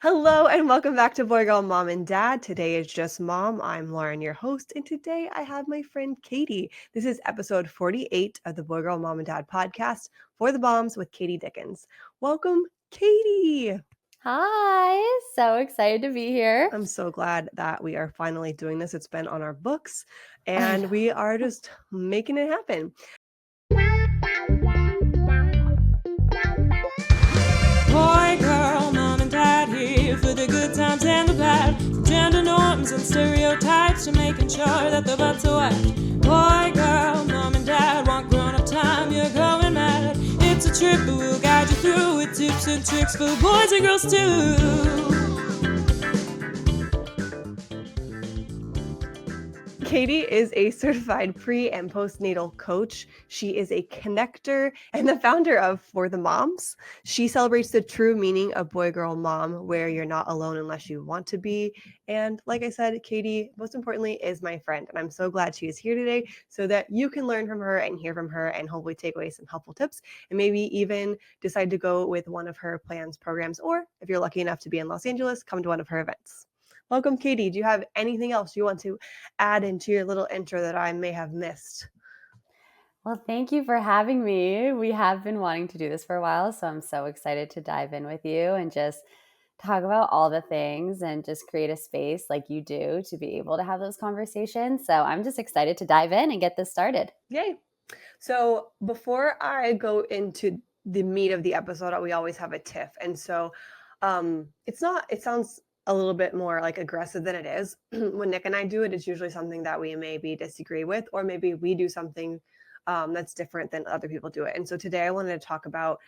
Hello and welcome back to Boy Girl Mom and Dad. Today is just Mom. I'm Lauren, your host, and today I have my friend Katie. This is episode 48 of the Boy Girl Mom and Dad podcast for the moms with Katie Dickens. Welcome, Katie. Hi, so excited to be here. I'm so glad that we are finally doing this. It's been on our books I and know. we are just making it happen. Boy, girl, mom and dad here for the good times and the bad. Gender norms and stereotypes to making sure that the butts are wet. Boy, girl, mom and dad want grown-up time, you're going mad. It's a trip, but we'll guide you through with tips and tricks for boys and girls too. Katie is a certified pre- and postnatal coach. She is a connector and the founder of For the Moms. She celebrates the true meaning of boy, girl, mom, where you're not alone unless you want to be. And like I said, Katie, most importantly, is my friend. And I'm so glad she is here today so that you can learn from her and hear from her and hopefully take away some helpful tips and maybe even decide to go with one of her plans, programs, or if you're lucky enough to be in Los Angeles, come to one of her events. Welcome, Katie. Do you have anything else you want to add into your little intro that I may have missed? Well, thank you for having me. We have been wanting to do this for a while, so I'm so excited to dive in with you and just talk about all the things and just create a space like you do to be able to have those conversations. So I'm just excited to dive in and get this started. Yay. So before I go into the meat of the episode, we always have a tiff. And so it sounds a little bit more like aggressive than it is. When Nick and I do it, it's usually something that we maybe disagree with, or maybe we do something that's different than other people do it. And so today I wanted to talk about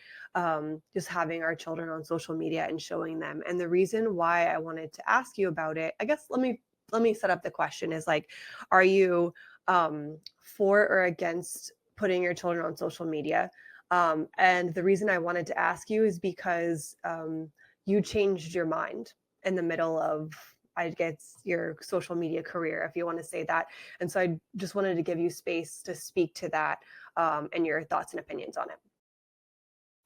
just having our children on social media and showing them. And the reason why I wanted to ask you about it, I guess let me set up the question is like, are you for or against putting your children on social media? And the reason I wanted to ask you is because you changed your mind in the middle of, I guess, your social media career, if you want to say that. And so I just wanted to give you space to speak to that and your thoughts and opinions on it.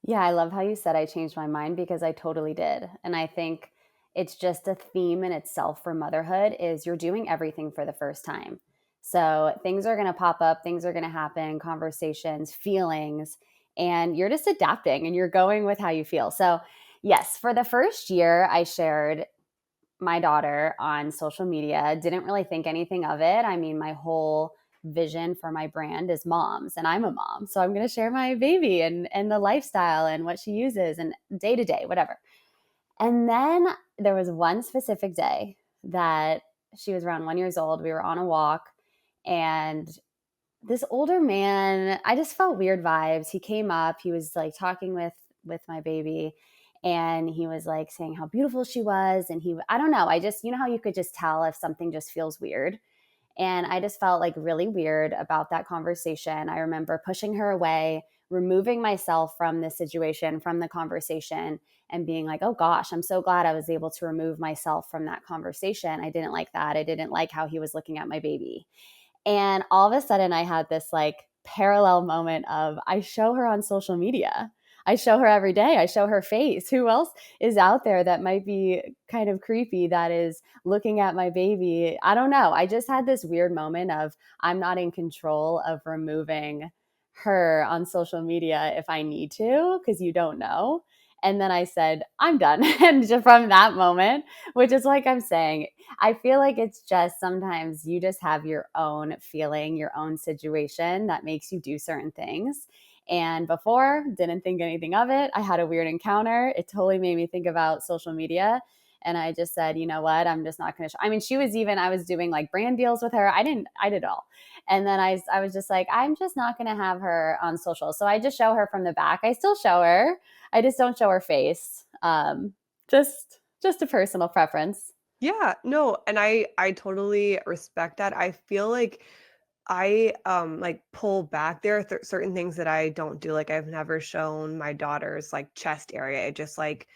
Yeah, I love how you said I changed my mind because I totally did. And I think it's just a theme in itself for motherhood is you're doing everything for the first time. So things are going to pop up, things are going to happen, conversations, feelings, and you're just adapting and you're going with how you feel. So, yes, for the first year, I shared my daughter on social media, didn't really think anything of it. I mean, my whole vision for my brand is moms, and I'm a mom. So I'm going to share my baby and the lifestyle and what she uses and day to day, whatever. And then there was one specific day that she was around 1 year old. We were on a walk, and this older man, I just felt weird vibes. He came up, he was like talking with my baby, and he was like saying how beautiful she was, and I don't know, I just, you know how you could just tell if something just feels weird. And I just felt like really weird about that conversation. I remember pushing her away, removing myself from the situation, from the conversation, and being like, oh gosh, I'm so glad I was able to remove myself from that conversation. I didn't like that. I didn't like how he was looking at my baby. And all of a sudden, I had this like parallel moment of I show her on social media. I show her every day. I show her face. Who else is out there that might be kind of creepy that is looking at my baby? I don't know. I just had this weird moment of I'm not in control of removing her on social media if I need to, because you don't know. And then I said, I'm done. And just from that moment, which is like I'm saying, I feel like it's just sometimes you just have your own feeling, your own situation that makes you do certain things. And before, didn't think anything of it. I had a weird encounter. It totally made me think about social media. And I just said, you know what? I'm just not going to. I mean, I was doing like brand deals with her. I did all. And then I was just like, I'm just not going to have her on social. So I just show her from the back. I still show her. I just don't show her face. Just a personal preference. Yeah, no, and I totally respect that. I feel like I like pull back. There are certain things that I don't do. Like I've never shown my daughter's like chest area. It just like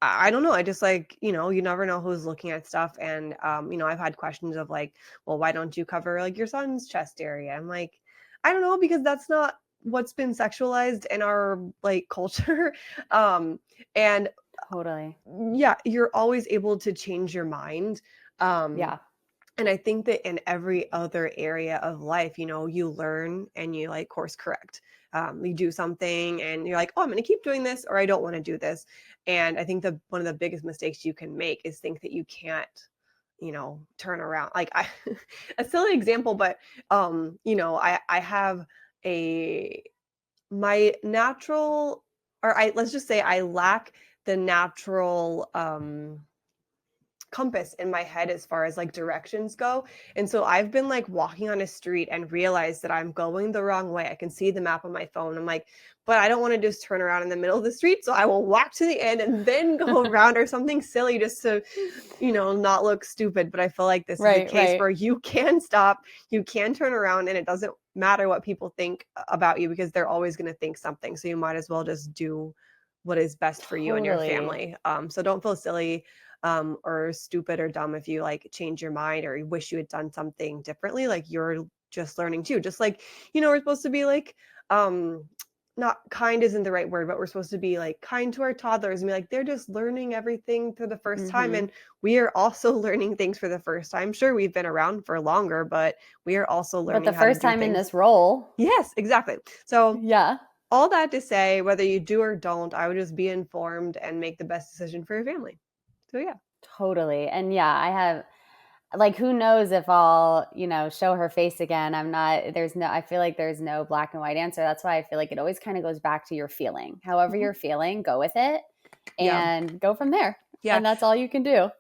I don't know. I just like, you never know who's looking at stuff. And I've had questions of like, well, why don't you cover like your son's chest area? I'm like, I don't know, because that's not what's been sexualized in our like culture. Um and Totally. yeah, you're always able to change your mind. Um, Yeah. and I think that in every other area of life, you learn and you like course correct. You do something and you're like, oh, I'm going to keep doing this, or I don't want to do this. And I think that one of the biggest mistakes you can make is think that you can't, turn around. Like a silly example, but I have a my natural, or let's just say I lack the natural compass in my head as far as like directions go. And so I've been like walking on a street and realized that I'm going the wrong way. I can see the map on my phone. I'm like, but I don't want to just turn around in the middle of the street. So I will walk to the end and then go around or something silly just to, not look stupid. But I feel like this is a Right, case right. where you can stop, you can turn around, and it doesn't matter what people think about you because they're always going to think something. So you might as well just do what is best for you and your Totally. family. So don't feel silly or stupid or dumb if you like change your mind or you wish you had done something differently. Like you're just learning too. Just like, we're supposed to be like, not kind isn't the right word, but we're supposed to be like kind to our toddlers and be like, they're just learning everything for the first time. Hmm. And we are also learning things for the first time. Sure, we've been around for longer, but we are also But the learning how to first do time in things. this role, Yes, exactly. So yeah, all that to say, whether you do or don't, I would just be informed and make the best decision for your family. So yeah. totally. And yeah, I have like, who knows if I'll, show her face again. I feel like there's no black and white answer. That's why I feel like it always kind of goes back to your feeling. However Mhm. you're feeling, go with it Yeah. and go from there. Yeah. And that's all you can do.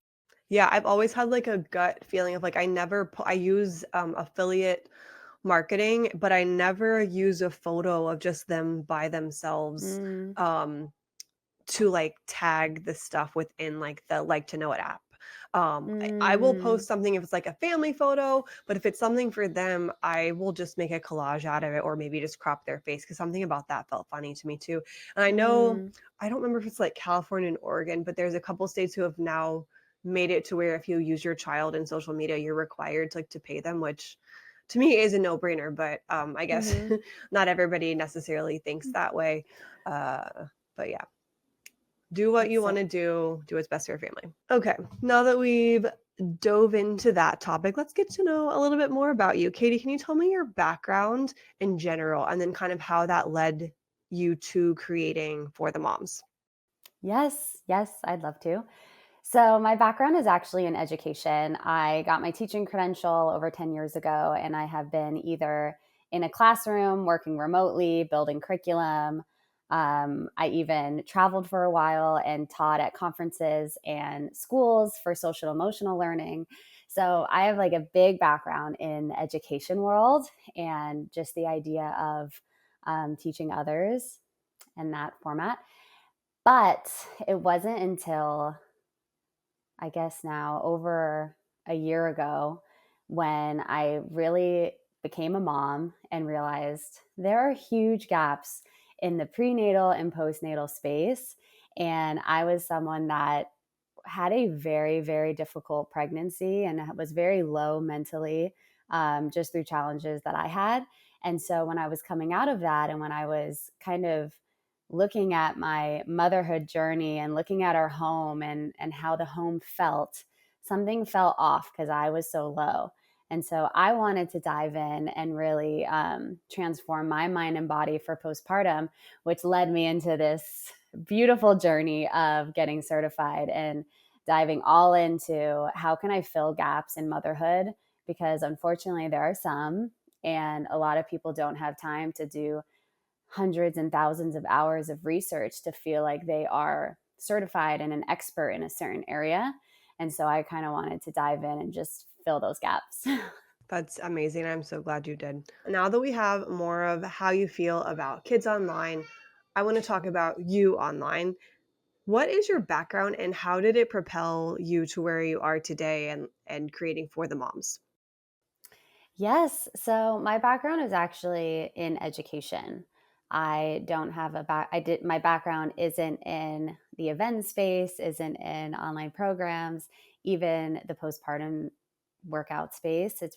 Yeah, I've always had like a gut feeling of like I use affiliate marketing, but I never use a photo of just them by themselves Mm, um to like tag the stuff within like the like to know it app. I will mm, post something if it's like a family photo, but if it's something for them, I will just make a collage out of it or maybe just crop their face because something about that felt funny to me too. And I know, mm. I don't remember if it's like California and Oregon, but there's a couple states who have now made it to where if you use your child in social media, you're required to pay them, which to me is a no-brainer, but I guess Mhm. not everybody necessarily thinks that way. But yeah, do what That's you so want to do what's best for your family. Okay, now that we've dove into that topic, let's get to know a little bit more about you. Katie, can you tell me your background in general and then kind of how that led you to creating For the Moms? Yes, yes, I'd love to. So, my background is actually in education. I got my teaching credential over 10 years ago, and I have been either in a classroom, working remotely, building curriculum. I even traveled for a while and taught at conferences and schools for social emotional learning. So, I have like a big background in the education world and just the idea of teaching others in that format. But it wasn't until I guess now over a year ago when I really became a mom and realized there are huge gaps in the prenatal and postnatal space. And I was someone that had a very, very difficult pregnancy and was very low mentally, just through challenges that I had. And so when I was coming out of that and when I was kind of looking at my motherhood journey and looking at our home and how the home felt, something felt off because I was so low. And so I wanted to dive in and really transform my mind and body for postpartum, which led me into this beautiful journey of getting certified and diving all into how can I fill gaps in motherhood, because unfortunately there are some, and a lot of people don't have time to do hundreds and thousands of hours of research to feel like they are certified and an expert in a certain area. And so I kind of wanted to dive in and just fill those gaps. That's amazing. I'm so glad you did. Now that we have more of how you feel about kids online, I want to talk about you online. What is your background and how did it propel you to where you are today and creating For the Moms? Yes. So my background is actually in education. I don't have my background isn't in the event space, isn't in online programs, even the postpartum workout space. It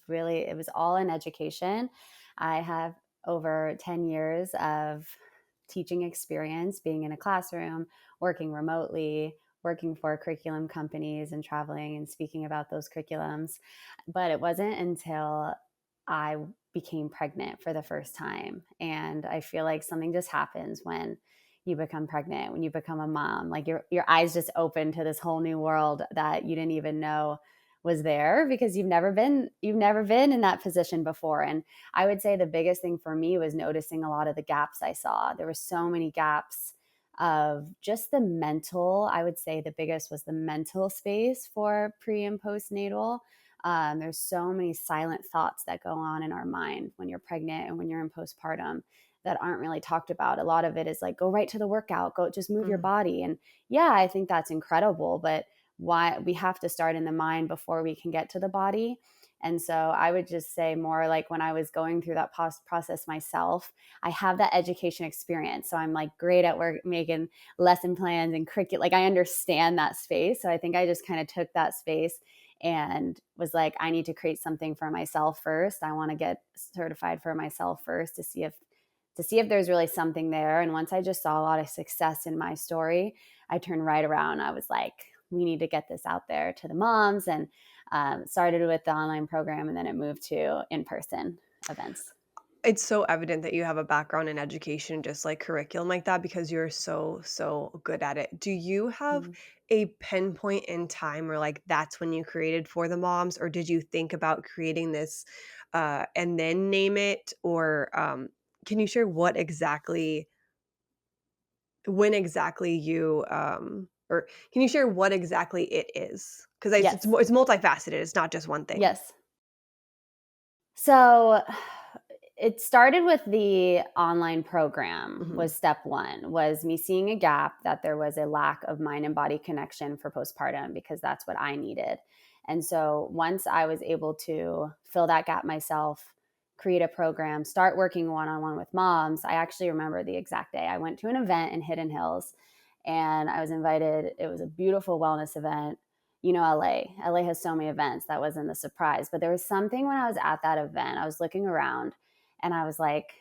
was all in education. I have over 10 years of teaching experience, being in a classroom, working remotely, working for curriculum companies and traveling and speaking about those curriculums. But it wasn't until I became pregnant for the first time. And I feel like something just happens when you become pregnant, when you become a mom. Like your eyes just open to this whole new world that you didn't even know was there, because you've never been in that position before. And I would say the biggest thing for me was noticing a lot of the gaps I saw. There were so many gaps of just the mental. I would say the biggest was the mental space for pre and postnatal. There's so many silent thoughts that go on in our mind when you're pregnant and when you're in postpartum that aren't really talked about. A lot of it is like, go right to the workout, go just move your body. And yeah, I think that's incredible, but why we have to start in the mind before we can get to the body. And so I would just say more like when I was going through that process myself, I have that education experience. So I'm like great at work making lesson plans and curriculum. Like I understand that space. So I think I just kind of took that space and was like, I need to create something for myself first. I want to get certified for myself first to see if there's really something there. And once I just saw a lot of success in my story, I turned right around. I was like, we need to get this out there to the moms, and started with the online program, and then it moved to in-person events. It's so evident that you have a background in education, just like curriculum like that, because you're so good at it. Do you have Mhm. a pinpoint in time where like that's when you created For the Moms, or did you think about creating this and then name it? Or can you share what exactly, when exactly you or can you share what exactly it is? Because Yes. it's multifaceted. It's not just one thing. Yes. So it started with the online program Hmm. was step one, was me seeing a gap that there was a lack of mind and body connection for postpartum, because that's what I needed. And so once I was able to fill that gap myself, create a program, start working one-on-one with moms, I actually remember the exact day. I went to an event in Hidden Hills and I was invited. It was a beautiful wellness event. You know, LA has so many events. That wasn't a surprise, but there was something when I was at that event, I was looking around and I was like,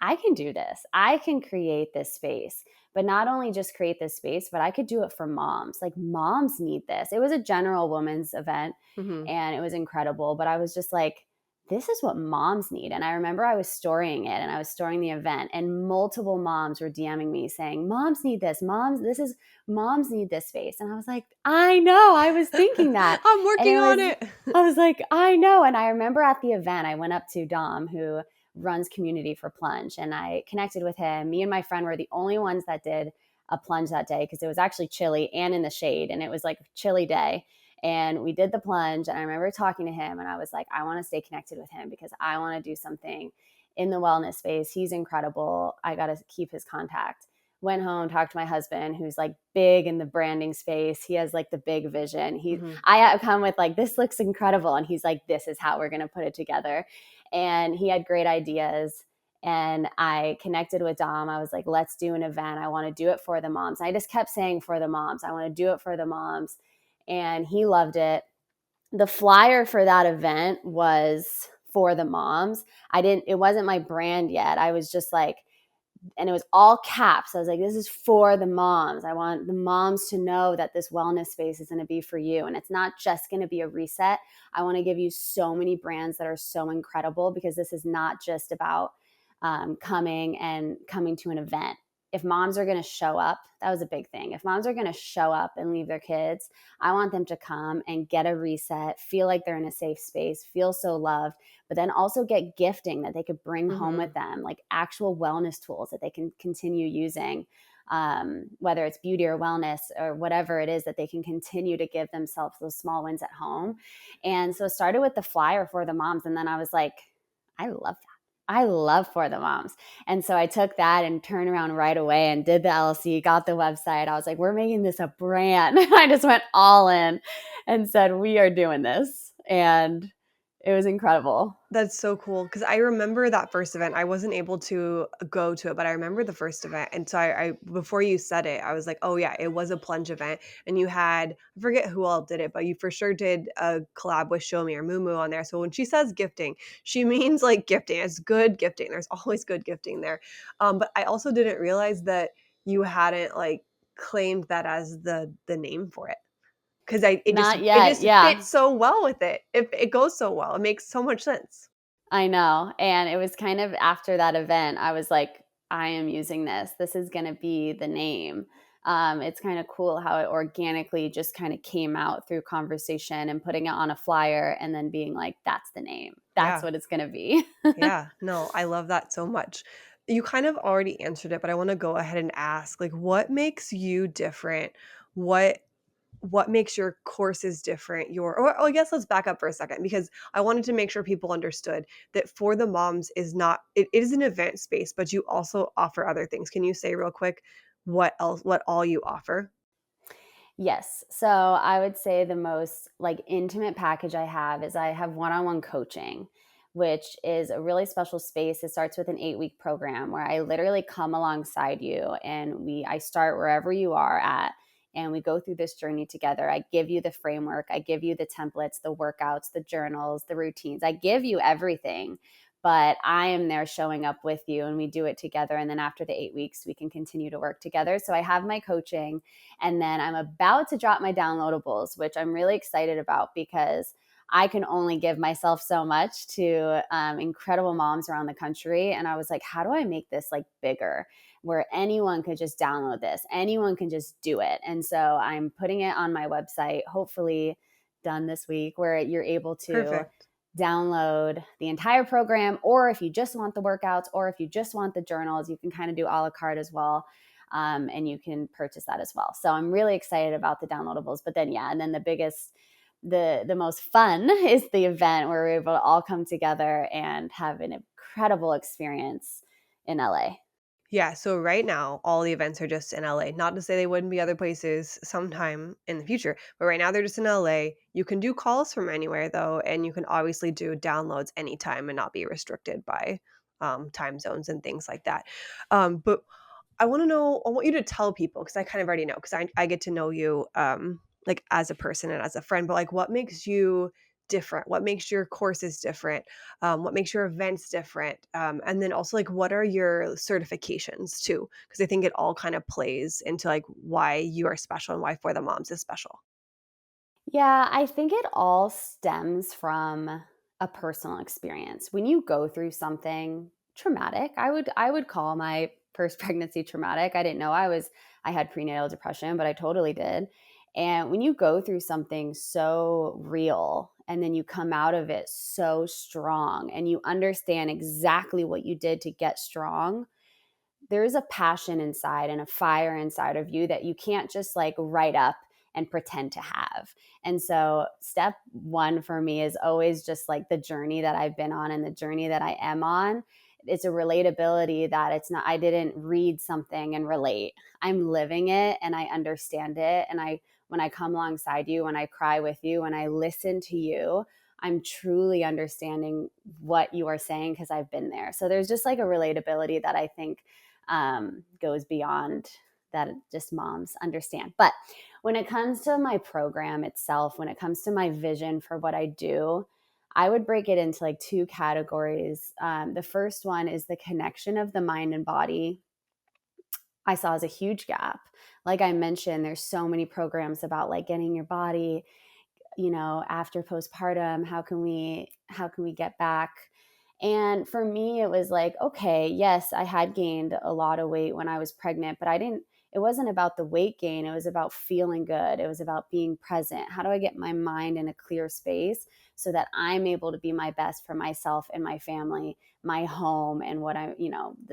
I can do this. I can create this space, but not only just create this space, but I could do it for moms. Like moms need this. It was a general women's event Hmm. and it was incredible, but I was just like, this is what moms need. And I remember I was storying it and I was storying the event, and multiple moms were DMing me saying, moms need this. Moms need this space. And I was like, I know, I was thinking that. I'm And working on it. I was like, I know. And I remember at the event, I went up to Dom, who runs community for plunge, and I connected with him. Me and my friend were the only ones that did a plunge that day, because it was actually chilly and in the shade, and it was like a chilly day. And we did the plunge, and I remember talking to him and I was like, I want to stay connected with him because I want to do something in the wellness space. He's incredible. I got to keep his contact. Went home, talked to my husband, who's like big in the branding space. He has like the big vision. Hmm. I come with like, this looks incredible. And he's like, this is how we're going to put it together. And he had great ideas. And I connected with Dom. I was like, let's do an event. I want to do it for the moms. I just kept saying for the moms. I want to do it for the moms. And he loved it. The flyer for that event was for the moms. It wasn't my brand yet. I was just like, and it was all caps. I was like, this is for the moms. I want the moms to know that this wellness space is going to be for you. And it's not just going to be a reset. I want to give you so many brands that are so incredible, because this is not just about coming to an event. If moms are going to show up, that was a big thing. If moms are going to show up and leave their kids, I want them to come and get a reset, feel like they're in a safe space, feel so loved, but then also get gifting that they could bring home with them, like actual wellness tools that they can continue using, whether it's beauty or wellness or whatever it is, that they can continue to give themselves those small wins at home. And so it started with the flyer for the moms. And then I was like, I love that. I love for the moms. And so I took that and turned around right away and did the LLC, got the website. I was like, we're making this a brand. I just went all in and said, we are doing this. And It was incredible. That's so cool because I remember that first event. I wasn't able to go to it, but I remember the first event. And so I before you said it, I was like, "Oh yeah, it was a plunge event." And you had I forget who all did it, but you for sure did a collab with Show Me or Moo Moo on there. So when she says gifting, she means like gifting. It's good gifting. There's always good gifting there. But I also didn't realize that you hadn't like claimed that as the name for it. 'Cause Not it yet. just Yeah. fits so well with it. It goes so well. It makes so much sense. I know, and it was kind of after that event, I was like, "I am using this. This is gonna be the name." It's kinda cool how it organically just kinda came out through conversation and putting it on a flyer and then being like, "That's the name. That's Yeah, what it's gonna be." yeah. No, I love that so much. You kind of already answered it, but I wanna go ahead and ask, like, what makes you different? What what makes your courses different? I guess let's back up for a second because I wanted to make sure people understood that For the Moms is not it is an event space, but you also offer other things. Can you say real quick what all you offer? Yes. So I would say the most like intimate package I have is I have one-on-one coaching, which is a really special space. It starts with an 8-week program where I literally come alongside you and I start wherever you are at and we go through this journey together. I give you the framework, I give you the templates, the workouts, the journals, the routines. I give you everything. But I am there showing up with you and we do it together. And then after the 8 weeks, we can continue to work together. So I have my coaching and then I'm about to drop my downloadables, which I'm really excited about because I can only give myself so much to incredible moms around the country. And I was like, how do I make this like bigger where anyone could just download this? Anyone can just do it. And so I'm putting it on my website, hopefully done this week, where you're able to Perfect. download the entire program, or if you just want the workouts, or if you just want the journals, you can kind of do a la carte as well. And you can purchase that as well. So I'm really excited about the downloadables. But then, yeah, and then the most fun is the event where we're able to all come together and have an incredible experience in LA. Yeah, so right now, all the events are just in LA. Not to say they wouldn't be other places sometime in the future, but right now they're just in LA. You can do calls from anywhere though, and you can obviously do downloads anytime and not be restricted by time zones and things like that. But I want you to tell people because I kind of already know because I get to know you like as a person and as a friend, but like what makes you different? What makes your courses different? What makes your events different? And then also like what are your certifications too? Because I think it all kind of plays into like why you are special and why For the Moms is special. Yeah, I think it all stems from a personal experience. When you go through something traumatic, I would call my first pregnancy traumatic. I didn't know I had prenatal depression, but I totally did. And when you go through something so real and then you come out of it so strong and you understand exactly what you did to get strong, there is a passion inside and a fire inside of you that you can't just like write up and pretend to have. And so, step one for me is always just like the journey that I've been on and the journey that I am on. It's a relatability that it's not, I didn't read something and relate. I'm living it and I understand it. And when I come alongside you, when I cry with you, when I listen to you, I'm truly understanding what you are saying because I've been there. So there's just like a relatability that I think goes beyond that just moms understand. But when it comes to my program itself, when it comes to my vision for what I do, I would break it into like two categories. The first one is the connection of the mind and body. I saw as a huge gap. Like I mentioned, there's so many programs about like getting your body, after postpartum, how can we get back? And for me it was like, okay, yes, I had gained a lot of weight when I was pregnant, but it wasn't about the weight gain, it was about feeling good, it was about being present. How do I get my mind in a clear space so that I'm able to be my best for myself and my family, my home, and what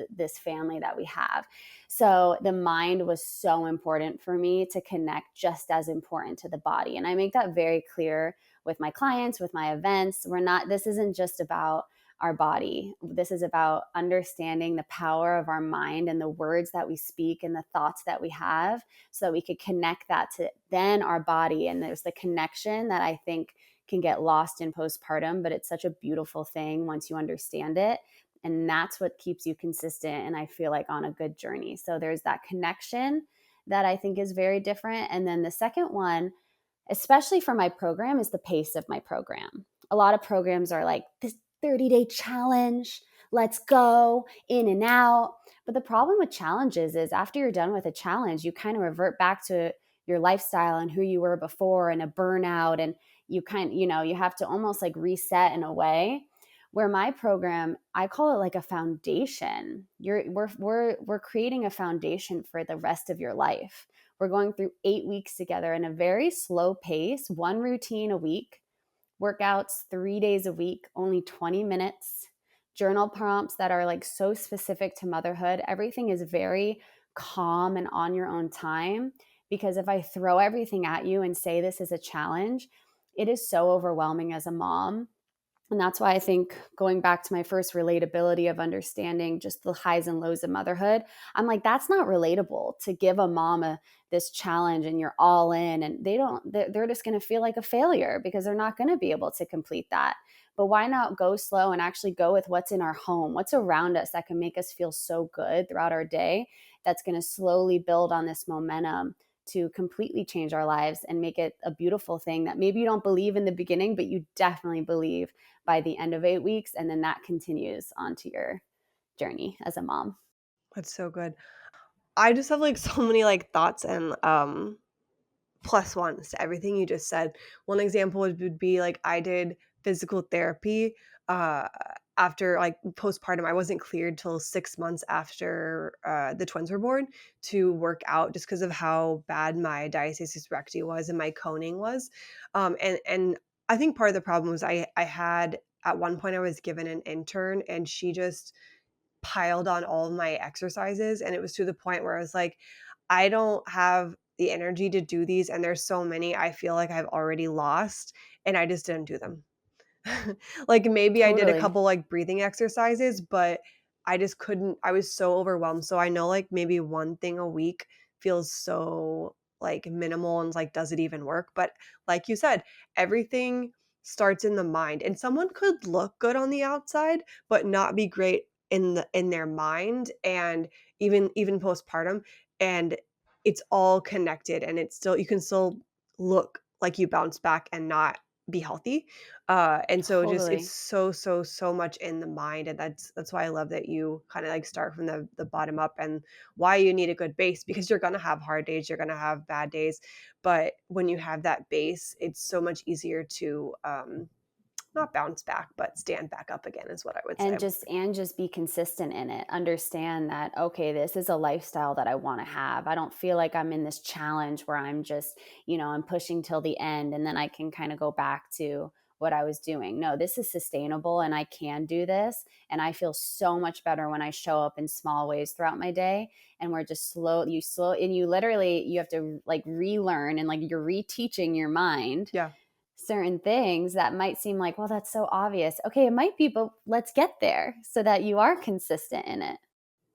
this family that we have. So the mind was so important for me to connect, just as important to the body. And I make that very clear with my clients, with my events. This isn't just about our body. This is about understanding the power of our mind and the words that we speak and the thoughts that we have so that we could connect that to then our body. And there's the connection that I think can get lost in postpartum, but it's such a beautiful thing once you understand it. And that's what keeps you consistent and I feel like on a good journey. So there's that connection that I think is very different. And then the second one, especially for my program, is the pace of my program. A lot of programs are like this 30-day challenge, let's go in and out. But the problem with challenges is after you're done with a challenge, you kind of revert back to your lifestyle and who you were before and a burnout. And you have to almost like reset in a way. Where my program, I call it like a foundation. We're creating a foundation for the rest of your life. We're going through 8 weeks together in a very slow pace, one routine a week, workouts 3 days a week, only 20 minutes, journal prompts that are like so specific to motherhood. Everything is very calm and on your own time, because if I throw everything at you and say this is a challenge, it is so overwhelming as a mom. And that's why I think going back to my first relatability of understanding just the highs and lows of motherhood, I'm like, that's not relatable to give a mom this challenge and you're all in and they're just going to feel like a failure because they're not going to be able to complete that. But why not go slow and actually go with what's in our home, what's around us that can make us feel so good throughout our day, that's going to slowly build on this momentum to completely change our lives and make it a beautiful thing that maybe you don't believe in the beginning, but you definitely believe by the end of 8 weeks. And then that continues onto your journey as a mom. That's so good. I just have like so many like thoughts and plus ones to everything you just said. One example would be like I did physical therapy uh after like postpartum. I wasn't cleared till 6 months after the twins were born to work out just because of how bad my diastasis recti was and my coning was. And I think part of the problem was I had at one point I was given an intern and she just piled on all of my exercises, and it was to the point where I was like, I don't have the energy to do these, and there's so many I feel like I've already lost, and I just didn't do them. Like maybe I did a Totally. couple like breathing exercises, but I just couldn't. I was so overwhelmed. So I know like maybe one thing a week feels so like minimal and like does it even work? But like you said, everything starts in the mind. And someone could look good on the outside but not be great in their mind, and even postpartum, and it's all connected, and it's still, you can still look like you bounce back and not be healthy. And so just it's Totally. so much in the mind, and that's why I love that you kind of like start from the bottom up, and why you need a good base, because you're gonna have hard days, you're gonna have bad days, but when you have that base, it's so much easier to not bounce back, but stand back up again is what I would say. And just be consistent in it. Understand that, okay, this is a lifestyle that I want to have. I don't feel like I'm in this challenge where I'm just, I'm pushing till the end and then I can kind of go back to what I was doing. No, this is sustainable and I can do this. And I feel so much better when I show up in small ways throughout my day. And we're just slow, and you literally, you have to like relearn and like you're reteaching your mind Yeah. certain things that might seem like, well, that's so obvious. Okay, it might be, but let's get there so that you are consistent in it.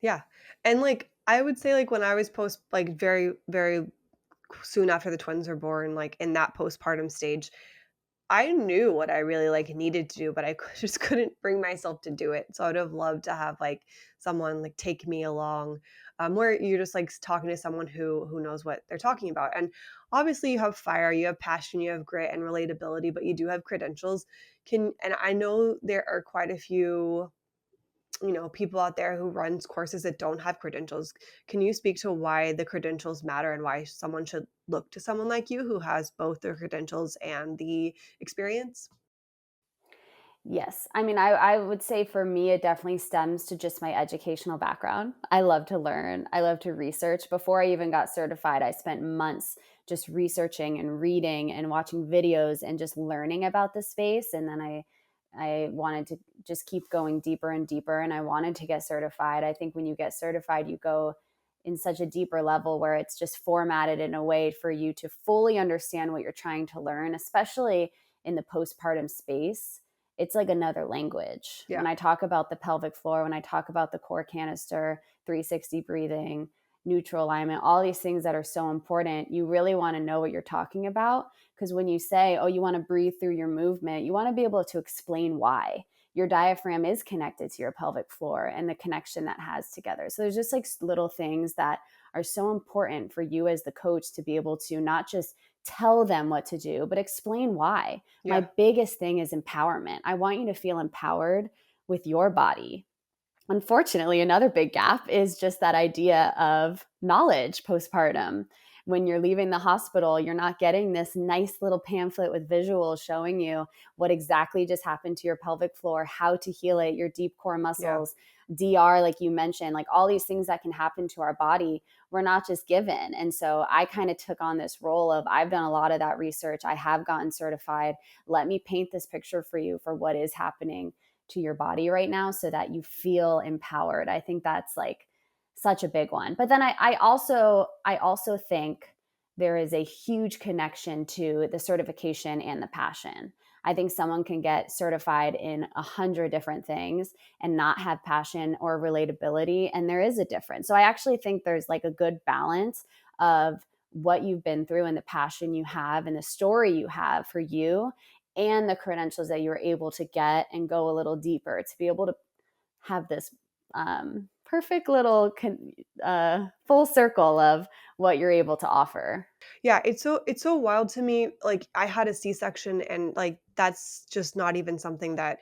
Yeah. And like I would say like when I was post like very soon after the twins were born, like in that postpartum stage, I knew what I really like needed to do, but just couldn't bring myself to do it. So I would have loved to have like someone like take me along, where you're just like talking to someone who knows what they're talking about. And obviously, you have fire, you have passion, you have grit and relatability, but you do have credentials. And I know there are quite a few, people out there who runs courses that don't have credentials. Can you speak to why the credentials matter and why someone should look to someone like you who has both the credentials and the experience? Yes. I mean, I would say for me, it definitely stems to just my educational background. I love to learn, I love to research. Before I even got certified, I spent months just researching and reading and watching videos and just learning about the space. And then I wanted to just keep going deeper and deeper. And I wanted to get certified. I think when you get certified, you go in such a deeper level where it's just formatted in a way for you to fully understand what you're trying to learn, especially in the postpartum space. It's like another language. Yeah. When I talk about the pelvic floor, when I talk about the core canister, 360 breathing, neutral alignment, all these things that are so important. You really want to know what you're talking about, because when you say, oh, you want to breathe through your movement, you want to be able to explain why. Your diaphragm is connected to your pelvic floor and the connection that has together. So there's just like little things that are so important for you as the coach to be able to not just tell them what to do, but explain why. Yeah. My biggest thing is empowerment. I want you to feel empowered with your body. Unfortunately, another big gap is just that idea of knowledge postpartum. When you're leaving the hospital, you're not getting this nice little pamphlet with visuals showing you what exactly just happened to your pelvic floor, how to heal it, your deep core muscles, DR, like you mentioned, like all these things that can happen to our body, we're not just given. And so I kind of took on this role of, I've done a lot of that research. I have gotten certified. Let me paint this picture for you for what is happening to your body right now so that you feel empowered. I think that's like such a big one. But then I also think there is a huge connection to the certification and the passion. I think someone can get certified in 100 different things and not have passion or relatability. And there is a difference. So I actually think there's like a good balance of what you've been through and the passion you have and the story you have for you, and the credentials that you were able to get and go a little deeper to be able to have this perfect little full circle of what you're able to offer. Yeah, it's so wild to me. Like, I had a C-section, and like that's just not even something that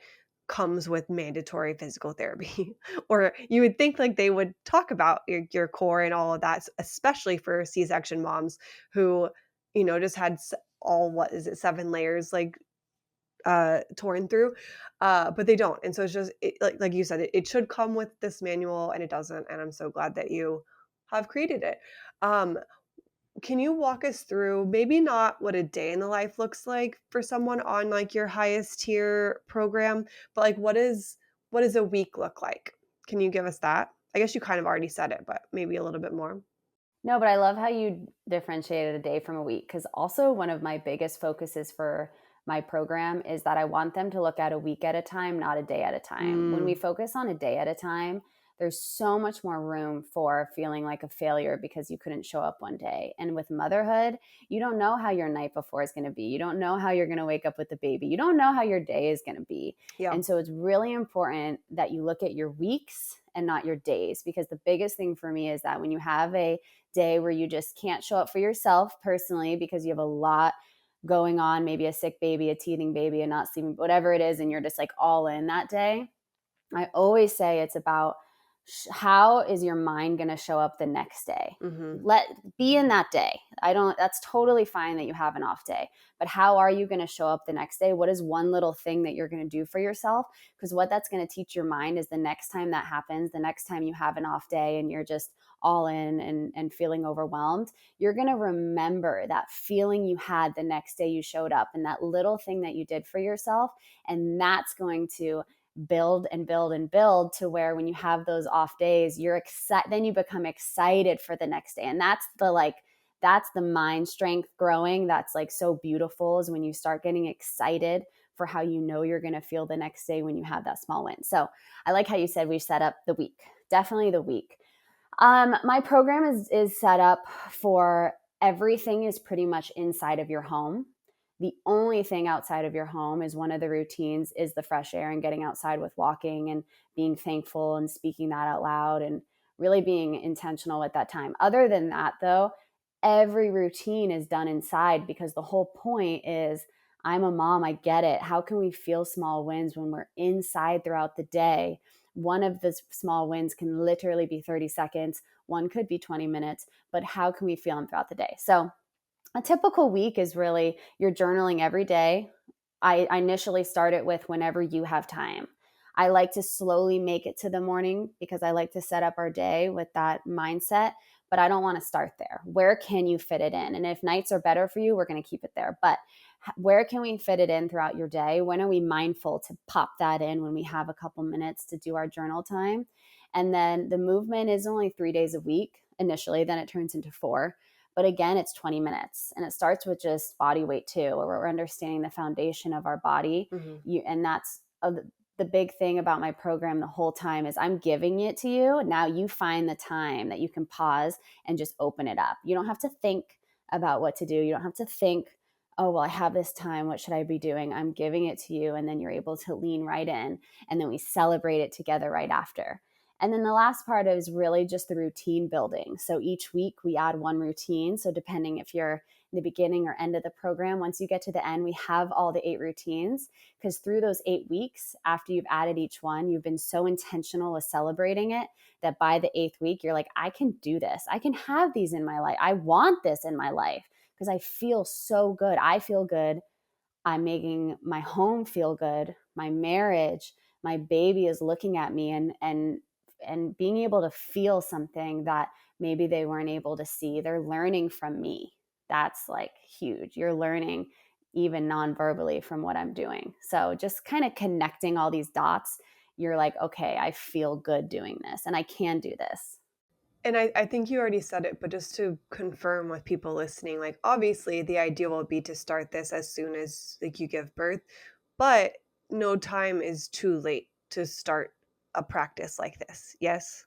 comes with mandatory physical therapy. Or you would think like they would talk about your core and all of that, especially for C-section moms who, just had all, what is it, 7 layers like torn through, but they don't. And so it's just like you said, it should come with this manual, and it doesn't. And I'm so glad that you have created it. Um, can you walk us through, maybe not what a day in the life looks like for someone on like your highest tier program, but like what does a week look like? Can you give us that? I guess you kind of already said it, but maybe a little bit more. No, but I love how you differentiated a day from a week, because also one of my biggest focuses for my program is that I want them to look at a week at a time, not a day at a time. When we Mm, focus on a day at a time, there's so much more room for feeling like a failure because you couldn't show up one day. And with motherhood, you don't know how your night before is going to be. You don't know how you're going to wake up with the baby. You don't know how your day is going to be. yeah. And so it's really important that you look at your weeks and not your days, because the biggest thing for me is that when you have a day where you just can't show up for yourself personally because you have a lot going on, maybe a sick baby, a teething baby, a not sleeping, whatever it is, and you're just like all in that day, I always say it's about how is your mind going to show up the next day? Hmm. Let be in that day. That's totally fine that you have an off day, but how are you going to show up the next day? What is one little thing that you're going to do for yourself? Because what that's going to teach your mind is the next time that happens, the next time you have an off day and you're just all in and feeling overwhelmed, you're going to remember that feeling you had the next day you showed up and that little thing that you did for yourself. And that's going to build and build and build to where when you have those off days, you're excited, then you become excited for the next day. And that's the mind strength growing. That's like so beautiful, is when you start getting excited for how you know you're going to feel the next day when you have that small win. So I like how you said we set up the week, definitely the week. My program is set up for everything is pretty much inside of your home. The only thing outside of your home is one of the routines is the fresh air and getting outside with walking and being thankful and speaking that out loud and really being intentional with that time. Other than that, though, every routine is done inside, because the whole point is, I'm a mom, I get it. How can we feel small wins when we're inside throughout the day? One of the small wins can literally be 30 seconds. One could be 20 minutes, but how can we feel them throughout the day? So a typical week is really you're journaling every day. I initially start it with whenever you have time. I like to slowly make it to the morning because I like to set up our day with that mindset, but I don't want to start there. Where can you fit it in? And if nights are better for you, we're going to keep it there. But where can we fit it in throughout your day? When are we mindful to pop that in when we have a couple minutes to do our journal time? And then the movement is only 3 days a week initially, then it turns into 4. But again, it's 20 minutes, and it starts with just body weight too, where we're understanding the foundation of our body. Hmm. And that's the big thing about my program the whole time is I'm giving it to you. Now you find the time that you can pause and just open it up. You don't have to think about what to do. You don't have to think, oh, well, I have this time. What should I be doing? I'm giving it to you. And then you're able to lean right in. And then we celebrate it together right after. And then the last part is really just the routine building. So each week we add one routine. So depending if you're in the beginning or end of the program, once you get to the end, we have all the 8 routines, because through those 8 weeks, after you've added each one, you've been so intentional with celebrating it that by the 8th week, you're like, I can do this. I can have these in my life. I want this in my life because I feel so good. I feel good. I'm making my home feel good. My marriage, my baby is looking at me and being able to feel something that maybe they weren't able to see. They're learning from me. That's like huge. You're learning even non-verbally from what I'm doing. So just kind of connecting all these dots, you're like, okay, I feel good doing this and I can do this. And I think you already said it, but just to confirm with people listening, like obviously the idea will be to start this as soon as like you give birth, but no time is too late to start a practice like this. Yes?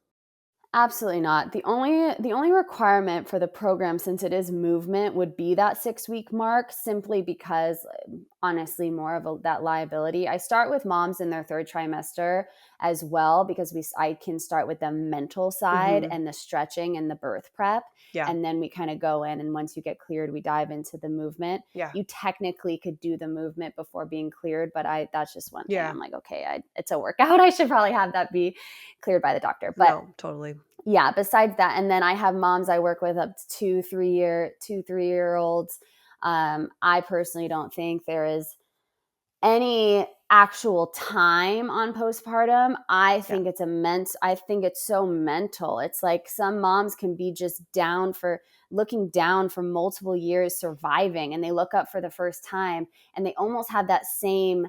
Absolutely not. The only requirement for the program, since it is movement, would be that 6-week mark, simply because honestly more of that liability. I start with moms in their 3rd trimester as well, because I can start with the mental side Mhm. and the stretching and the birth prep. Yeah. And then we kind of go in, and once you get cleared, we dive into the movement. Yeah. You technically could do the movement before being cleared, but that's just one thing. Yeah. I'm like, okay, it's a workout. I should probably have that be cleared by the doctor. But No, totally. yeah, besides that, and then I have moms I work with up to 3-year-olds. I personally don't think there is any actual time on postpartum. I think it's I think it's so mental. It's like some moms can be just looking down for multiple years surviving, and they look up for the first time and they almost have that same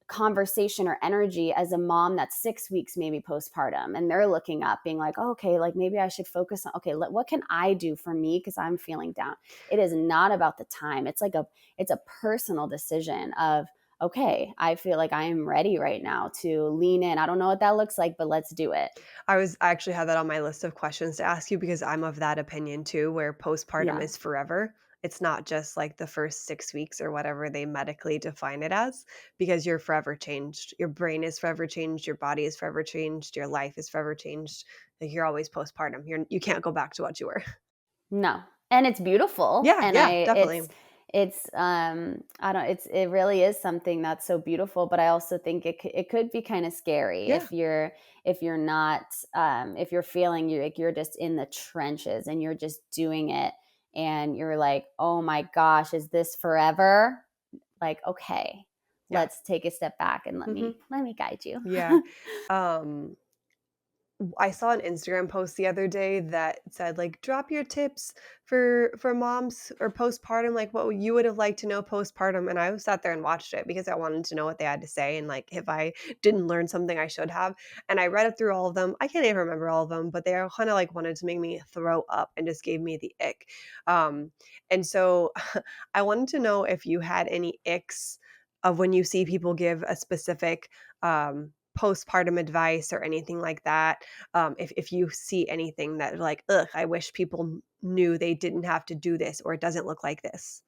conversation or energy as a mom that's 6 weeks maybe postpartum, and they're looking up being like, oh, okay, like maybe I should focus on, okay, what can I do for me because I'm feeling down. It is not about the time. It's a personal decision of, okay, I feel like I am ready right now to lean in. I don't know what that looks like, but let's do it. I actually had that on my list of questions to ask you because I'm of that opinion too, where postpartum Yeah. is forever. It's not just like the first 6 weeks or whatever they medically define it as, because you're forever changed. Your brain is forever changed. Your body is forever changed. Your life is forever changed. Like you're always postpartum. You can't go back to what you were. No. And it's beautiful. Yeah, And yeah, definitely. it really is something that's so beautiful, but I also think it could be kind of scary Yeah. if you're not, if you're feeling you're just in the trenches and you're just doing it and you're like, oh my gosh, is this forever? Like, okay, Yeah. let's take a step back and Mhm. let me guide you. Yeah. Um I saw an Instagram post the other day that said like drop your tips for moms or postpartum, like what you would have liked to know postpartum. And I sat there and watched it because I wanted to know what they had to say and like if I didn't learn something I should have. And I read it through all of them. I can't even remember all of them, but they are kind of like wanted to make me throw up and just gave me the ick. Um, and so I wanted to know if you had any icks of when you see people give a specific postpartum advice or anything like that. If you see anything that like, ugh, I wish people knew they didn't have to do this or it doesn't look like this.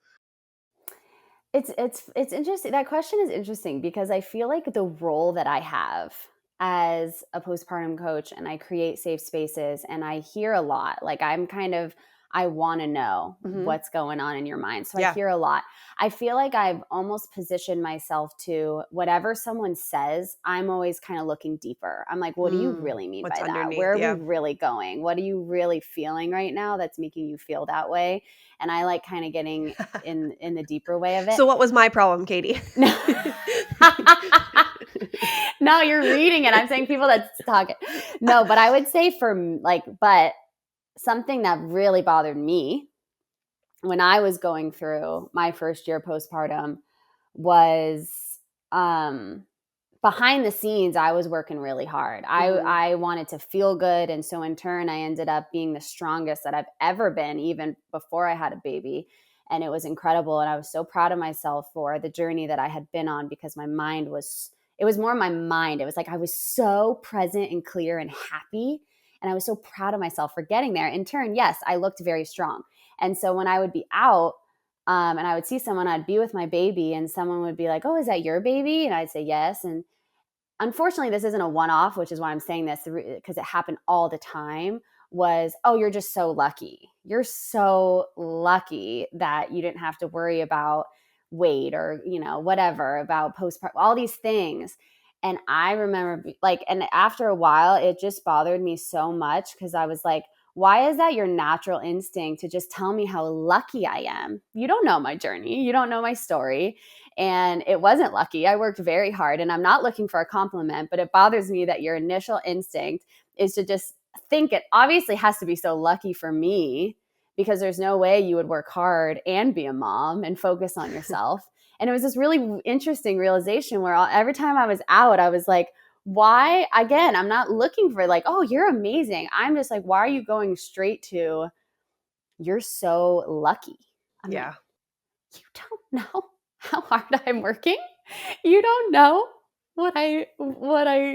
It's interesting. That question is interesting because I feel like the role that I have as a postpartum coach, and I create safe spaces, and I hear a lot. Like I want to know Mhm. what's going on in your mind. So I Yeah. hear a lot. I feel like I've almost positioned myself to whatever someone says, I'm always kind of looking deeper. I'm like, what do you really mean What's by that? underneath? Where are we Yeah. really going? What are you really feeling right now that's making you feel that way? And I like kind of getting in the deeper way of it. So what was my problem, Katie? No. No, you're reading it. I'm saying people that's talking. No, but I would say but something that really bothered me when I was going through my first year postpartum was um behind the scenes, I was working really hard. Mhm. I wanted to feel good. And so in turn, I ended up being the strongest that I've ever been, even before I had a baby. And it was incredible. And I was so proud of myself for the journey that I had been on because my mind it was more in my mind. It was like I was so present and clear and happy. And I was so proud of myself for getting there. In turn, yes, I looked very strong. And so when I would be out and I would see someone, I'd be with my baby and someone would be like, oh, is that your baby? And I'd say yes. And unfortunately, this isn't a one-off, which is why I'm saying this, because it happened all the time, was, oh, you're just so lucky. You're so lucky that you didn't have to worry about weight or, whatever, about postpartum, all these things. And I remember and after a while, it just bothered me so much because I was like, why is that your natural instinct to just tell me how lucky I am? You don't know my journey. You don't know my story. And it wasn't lucky. I worked very hard and I'm not looking for a compliment, but it bothers me that your initial instinct is to just think it obviously has to be so lucky for me because there's no way you would work hard and be a mom and focus on yourself. And it was this really interesting realization where every time I was out, I was like, why? Again, I'm not looking for like, oh, you're amazing. I'm just like, why are you going straight to, you're so lucky? I'm Yeah. like, you don't know how hard I'm working. You don't know what I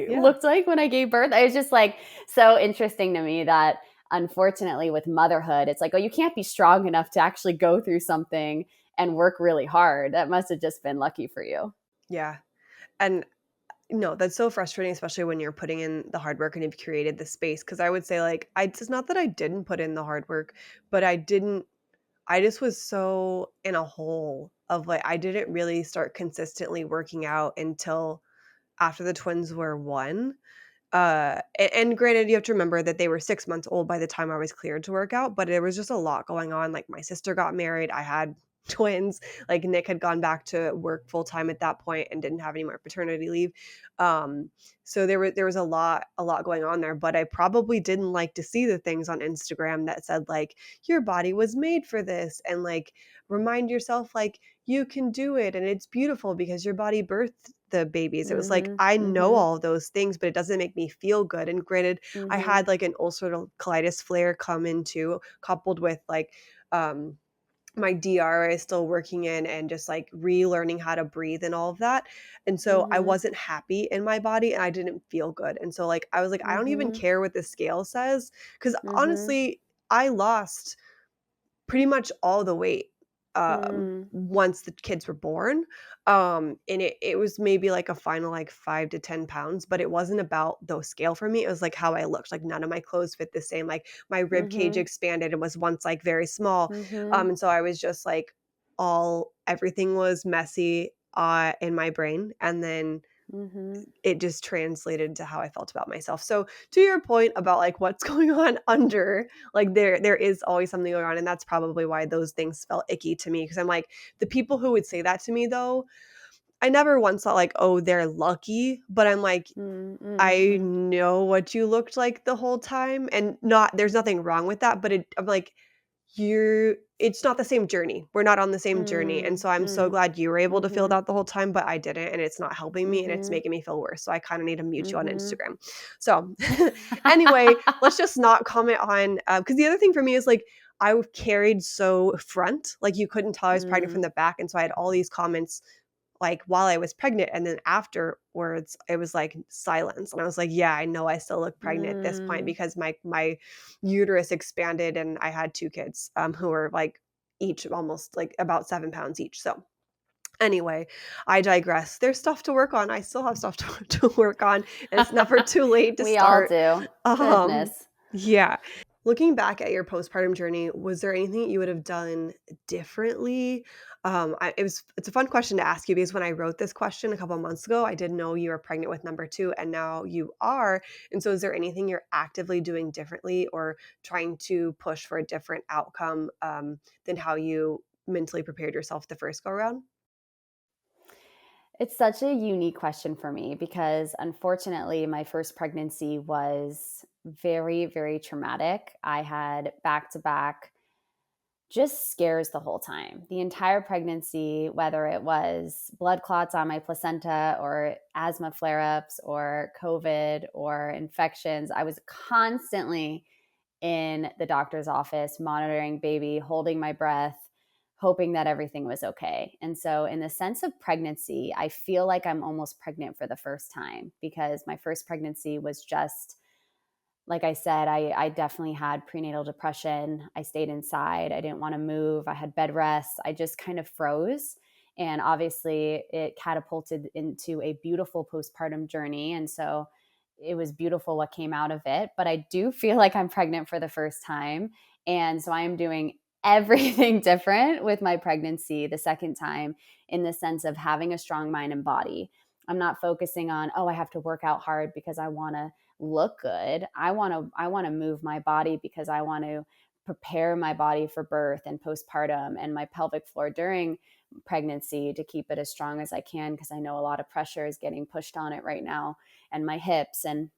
Yeah. looked like when I gave birth. It was just like so interesting to me that unfortunately with motherhood, it's like, oh, you can't be strong enough to actually go through something and work really hard. That must have just been lucky for you. Yeah. And no, that's so frustrating, especially when you're putting in the hard work and you've created the space. Cause I would say, like, it's not that I didn't put in the hard work, but I just was so in a hole of like, I didn't really start consistently working out until after the twins were one. And granted, you have to remember that they were 6 months old by the time I was cleared to work out, but there was just a lot going on. Like, my sister got married, I had twins, like, Nick had gone back to work full time at that point and didn't have any more paternity leave. Um, so there was a lot going on there, but I probably didn't like to see the things on Instagram that said, like, "Your body was made for this," and, like, remind yourself, like, "You can do it, and it's beautiful because your body birthed the babies." It was like, Mhm. I know Mhm. all of those things, but it doesn't make me feel good. And granted, I Mhm. had like an ulcerative colitis flare come in too, coupled with like um my DR is still working in and just like relearning how to breathe and all of that. And so I Mhm. wasn't happy in my body and I didn't feel good. And so like I was like, I don't even Mhm. care what the scale says. Cause Mhm. honestly, I lost pretty much all the weight, Mm. once the kids were born, and it was maybe, like, a final, like, 5 to 10 pounds, but it wasn't about the scale for me, it was, like, how I looked, like, none of my clothes fit the same, like, my rib cage Mhm. expanded and was once, like, very small, Mhm. and so I was just, like, all everything was messy, in my brain, and then Mhm. it just translated to how I felt about myself. So to your point about like what's going on under, like there is always something going on. And that's probably why those things felt icky to me. Cause I'm like, the people who would say that to me though, I never once thought like, oh, they're lucky. But I'm like, Mm, mm, I mm, know what you looked like the whole time. And not there's nothing wrong with that. But I'm like, it's not the same journey. We're not on the same journey, and mm, so I'm so mm, glad you were able to feel mhm, that the whole time, but I didn't, and it's not helping me, and it's mhm, making me feel worse, so I kinda need to mute you on mhm. Instagram. So, anyway, let's just not comment on, because the other thing for me is, like, carried so front, like, you couldn't tell I was pregnant from Mm, the back, and so I had all these comments like while I was pregnant, and then afterwards it was like silence, and I was like, yeah, I know I still look pregnant at this point mm. because my uterus expanded and I had two kids, who were like each almost like about 7 pounds each. So anyway, I digress. There's stuff to work on. I still have stuff to work on, and it's never too late to We all start. do. um Goodness. yeah. Looking back at your postpartum journey, was there anything that you would have done differently? It's a fun question to ask you because when I wrote this question a couple months ago, I didn't know you were pregnant with number two, and now you are. And so, is there anything you're actively doing differently or trying to push for a different outcome, than how you mentally prepared yourself the first go around? It's such a unique question for me because unfortunately, my first pregnancy was very, very traumatic. I had back to back just scares the whole time. The entire pregnancy, whether it was blood clots on my placenta or asthma flare ups or COVID or infections, I was constantly in the doctor's office monitoring baby, holding my breath. hoping that everything was okay. And so in the sense of pregnancy, I feel like I'm almost pregnant for the first time, because my first pregnancy was just, like I said, I definitely had prenatal depression. I stayed inside. I didn't want to move. I had bed rest. I just kind of froze. And obviously, it catapulted into a beautiful postpartum journey. And so it was beautiful what came out of it. But I do feel like I'm pregnant for the first time. And so I am doing everything different with my pregnancy the second time, in the sense of having a strong mind and body. I'm not focusing on, oh, I have to work out hard because I want to look good. I want to move my body because I want to prepare my body for birth and postpartum, and my pelvic floor during pregnancy, to keep it as strong as I can, because I know a lot of pressure is getting pushed on it right now, and my hips. And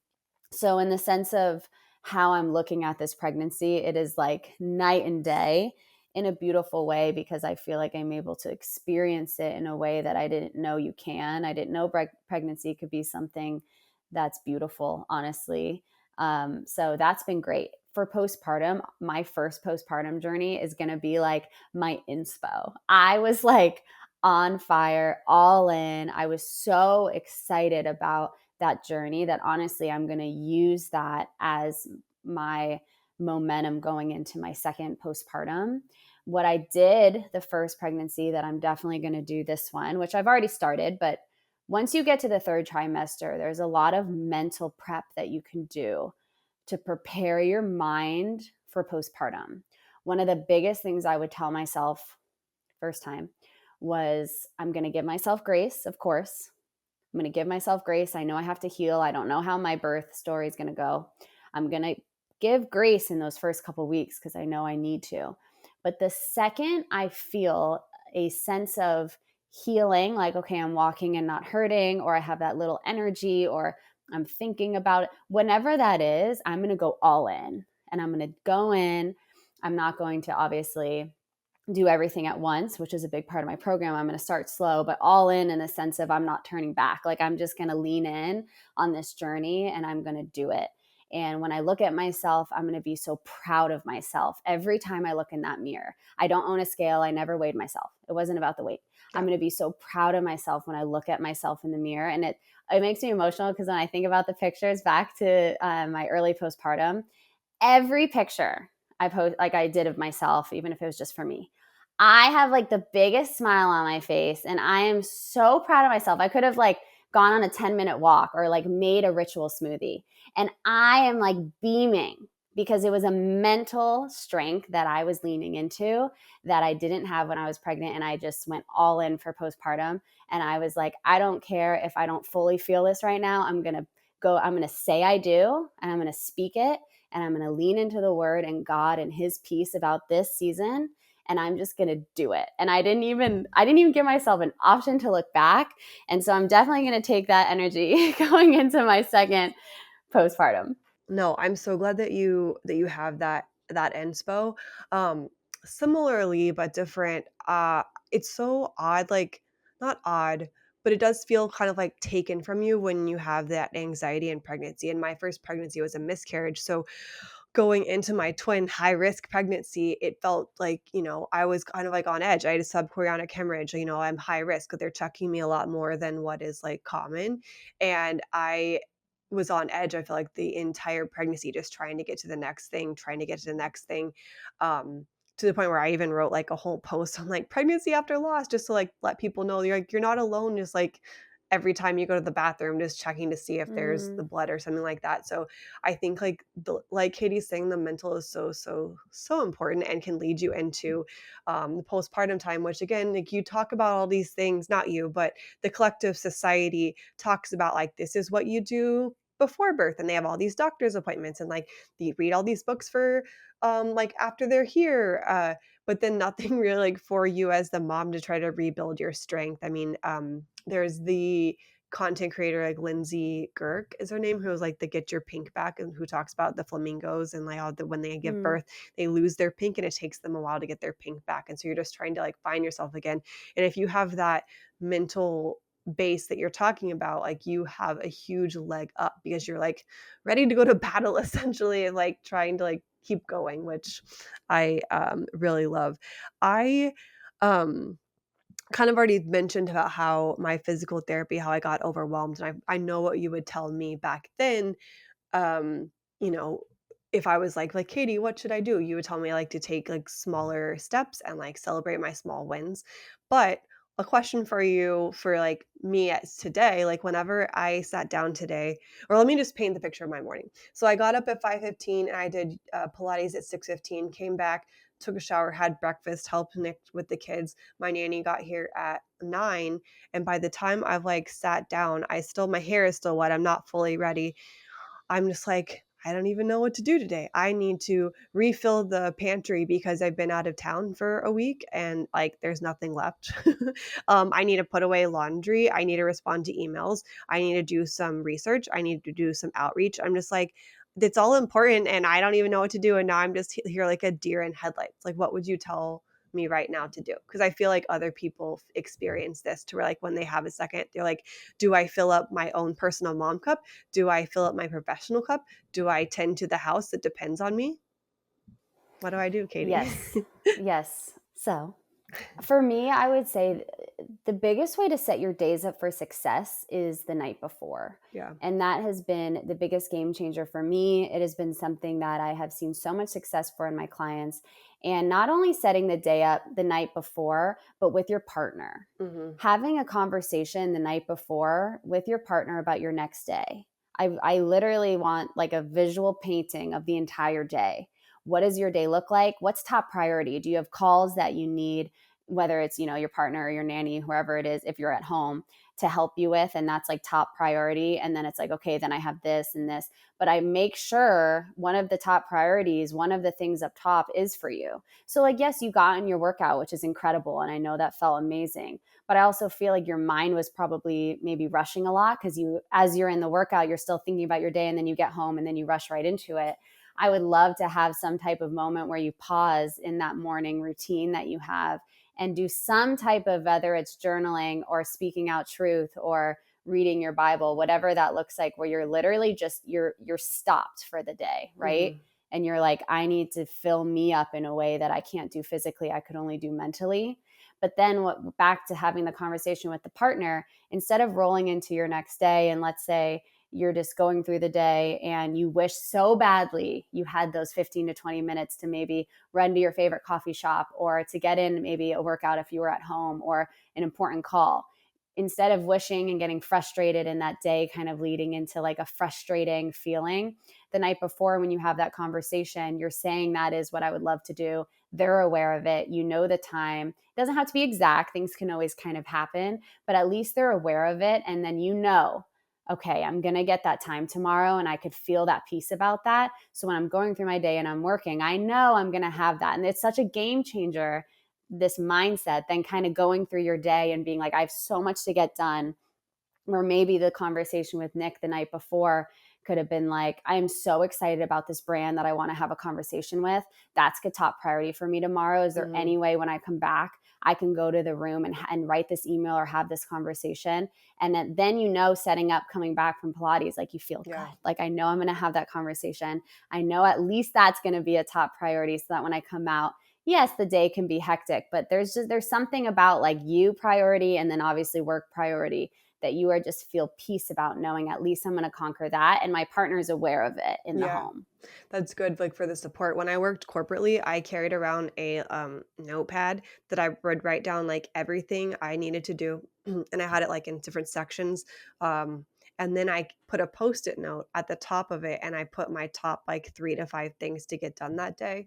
so in the sense of how I'm looking at this pregnancy, it is like night and day in a beautiful way, because I feel like I'm able to experience it in a way that I didn't know you can. I didn't know pregnancy could be something that's beautiful, honestly. So that's been great. For postpartum, my first postpartum journey is going to be like my inspo. I was like on fire, all in. I was so excited about that journey that honestly, I'm going to use that as my momentum going into my second postpartum. What I did the first pregnancy that I'm definitely going to do this one, which I've already started, but once you get to the third trimester, there's a lot of mental prep that you can do to prepare your mind for postpartum. One of the biggest things I would tell myself first time was, I'm going to give myself grace, of course. I'm going to give myself grace. I know I have to heal. I don't know how my birth story is going to go. I'm going to give grace in those first couple of weeks because I know I need to. But the second I feel a sense of healing, like, okay, I'm walking and not hurting, or I have that little energy, or I'm thinking about it, whenever that is, I'm going to go all in, and I'm going to go in. I'm not going to obviously do everything at once, which is a big part of my program. I'm going to start slow, but all in the sense of I'm not turning back. Like, I'm just going to lean in on this journey and I'm going to do it. And when I look at myself, I'm going to be so proud of myself every time I look in that mirror. I don't own a scale. I never weighed myself. It wasn't about the weight. Yeah. I'm going to be so proud of myself when I look at myself in the mirror. And it makes me emotional, because when I think about the pictures back to my early postpartum, every picture I post, like I did of myself, even if it was just for me, I have like the biggest smile on my face, and I am so proud of myself. I could have like gone on a 10-minute walk or like made a ritual smoothie, and I am like beaming, because it was a mental strength that I was leaning into that I didn't have when I was pregnant. And I just went all in for postpartum. And I was like, I don't care if I don't fully feel this right now. I'm going to say I do, and I'm going to speak it, and I'm going to lean into the word and God and his peace about this season. And I'm just going to do it. And I didn't even give myself an option to look back. And so I'm definitely going to take that energy going into my second postpartum. No, I'm so glad that you have that inspo. Um, Similarly but different. It's so odd, like not odd, but it does feel kind of like taken from you when you have that anxiety in pregnancy. And my first pregnancy was a miscarriage, so going into my twin high risk pregnancy, it felt like, I was kind of like on edge. I had a subchorionic hemorrhage, I'm high risk, but they're checking me a lot more than what is like common. And I was on edge. I feel like the entire pregnancy, just trying to get to the next thing, trying to get to the next thing. To the point where I even wrote like a whole post on like pregnancy after loss, just to like let people know you're not alone. Just like every time you go to the bathroom, just checking to see if there's the blood or something like that. So I think like Katie's saying, the mental is so important and can lead you into the postpartum time, which again, like you talk about all these things, not you, but the collective society talks about like, this is what you do before birth, and they have all these doctor's appointments, and like they read all these books for like after they're here, but then nothing really like for you as the mom to try to rebuild your strength. I mean, there's the content creator like Lindsay Girk is her name, who was like the Get Your Pink Back, and who talks about the flamingos and like how when they give birth, they lose their pink and it takes them a while to get their pink back. And so you're just trying to like find yourself again. And if you have that mental base that you're talking about, like you have a huge leg up, because you're like ready to go to battle essentially, and like trying to like keep going, which I really love. I um kind of already mentioned about how my physical therapy, how I got overwhelmed, and I know what you would tell me back then. um, you know, if I was like, Katie, what should I do? You would tell me like to take like smaller steps and like celebrate my small wins. But a question for you for like me as today, like whenever I sat down today, or let me just paint the picture of my morning. So I got up at 5:15 and I did Pilates at 6:15, came back, took a shower, had breakfast, helped Nick with the kids. My nanny got here at 9. And by the time I've like sat down, my hair is still wet. I'm not fully ready. I'm just like, I don't even know what to do today. I need to refill the pantry because I've been out of town for a week and like there's nothing left. I need to put away laundry. I need to respond to emails. I need to do some research. I need to do some outreach. I'm just like, it's all important and I don't even know what to do. And now I'm just here like a deer in headlights. Like, what would you tell me right now to do? Because I feel like other people experience this to where like when they have a second, they're like, do I fill up my own personal mom cup? Do I fill up my professional cup? Do I tend to the house that depends on me? What do I do, Katie? Yes. Yes. So for me, I would say the biggest way to set your days up for success is the night before. Yeah. And that has been the biggest game changer for me. It has been something that I have seen so much success for in my clients. And not only setting the day up the night before, but with your partner. Mm-hmm. Having a conversation the night before with your partner about your next day. I literally want like a visual painting of the entire day. What does your day look like? What's top priority? Do you have calls that you need, whether it's, your partner or your nanny, whoever it is, if you're at home, to help you with, and that's like top priority? And then it's like, okay, then I have this and this. But I make sure one of the top priorities, one of the things up top is for you. So like, yes, you got in your workout, which is incredible. And I know that felt amazing. But I also feel like your mind was probably maybe rushing a lot because as you're in the workout, you're still thinking about your day and then you get home and then you rush right into it. I would love to have some type of moment where you pause in that morning routine that you have and do some type of, whether it's journaling or speaking out truth or reading your Bible, whatever that looks like, where you're literally just you're stopped for the day, right? Mm-hmm. And you're like, I need to fill me up in a way that I can't do physically, I could only do mentally. But then back to having the conversation with the partner, instead of rolling into your next day, and let's say you're just going through the day and you wish so badly you had those 15 to 20 minutes to maybe run to your favorite coffee shop or to get in maybe a workout if you were at home or an important call. Instead of wishing and getting frustrated in that day, kind of leading into like a frustrating feeling, the night before when you have that conversation, you're saying that is what I would love to do. They're aware of it. You know the time. It doesn't have to be exact. Things can always kind of happen, but at least they're aware of it. And then okay, I'm going to get that time tomorrow, and I could feel that peace about that. So when I'm going through my day and I'm working, I know I'm going to have that. And it's such a game changer, this mindset, than kind of going through your day and being like, I have so much to get done. Or maybe the conversation with Nick the night before could have been like, I am so excited about this brand that I want to have a conversation with. That's a top priority for me tomorrow. Is there Mm-hmm. any way when I come back, I can go to the room and write this email or have this conversation? And then, setting up, coming back from Pilates, like you feel good. Like, I know I'm going to have that conversation. I know at least that's going to be a top priority so that when I come out, yes, the day can be hectic, but there's something about like you priority and then obviously work priority that you are just feel peace about knowing at least I'm going to conquer that. And my partner is aware of it in the home. That's good, like for the support. When I worked corporately, I carried around a notepad that I would write down like everything I needed to do, and I had it like in different sections. And then I put a post-it note at the top of it, and I put my top like 3 to 5 things to get done that day.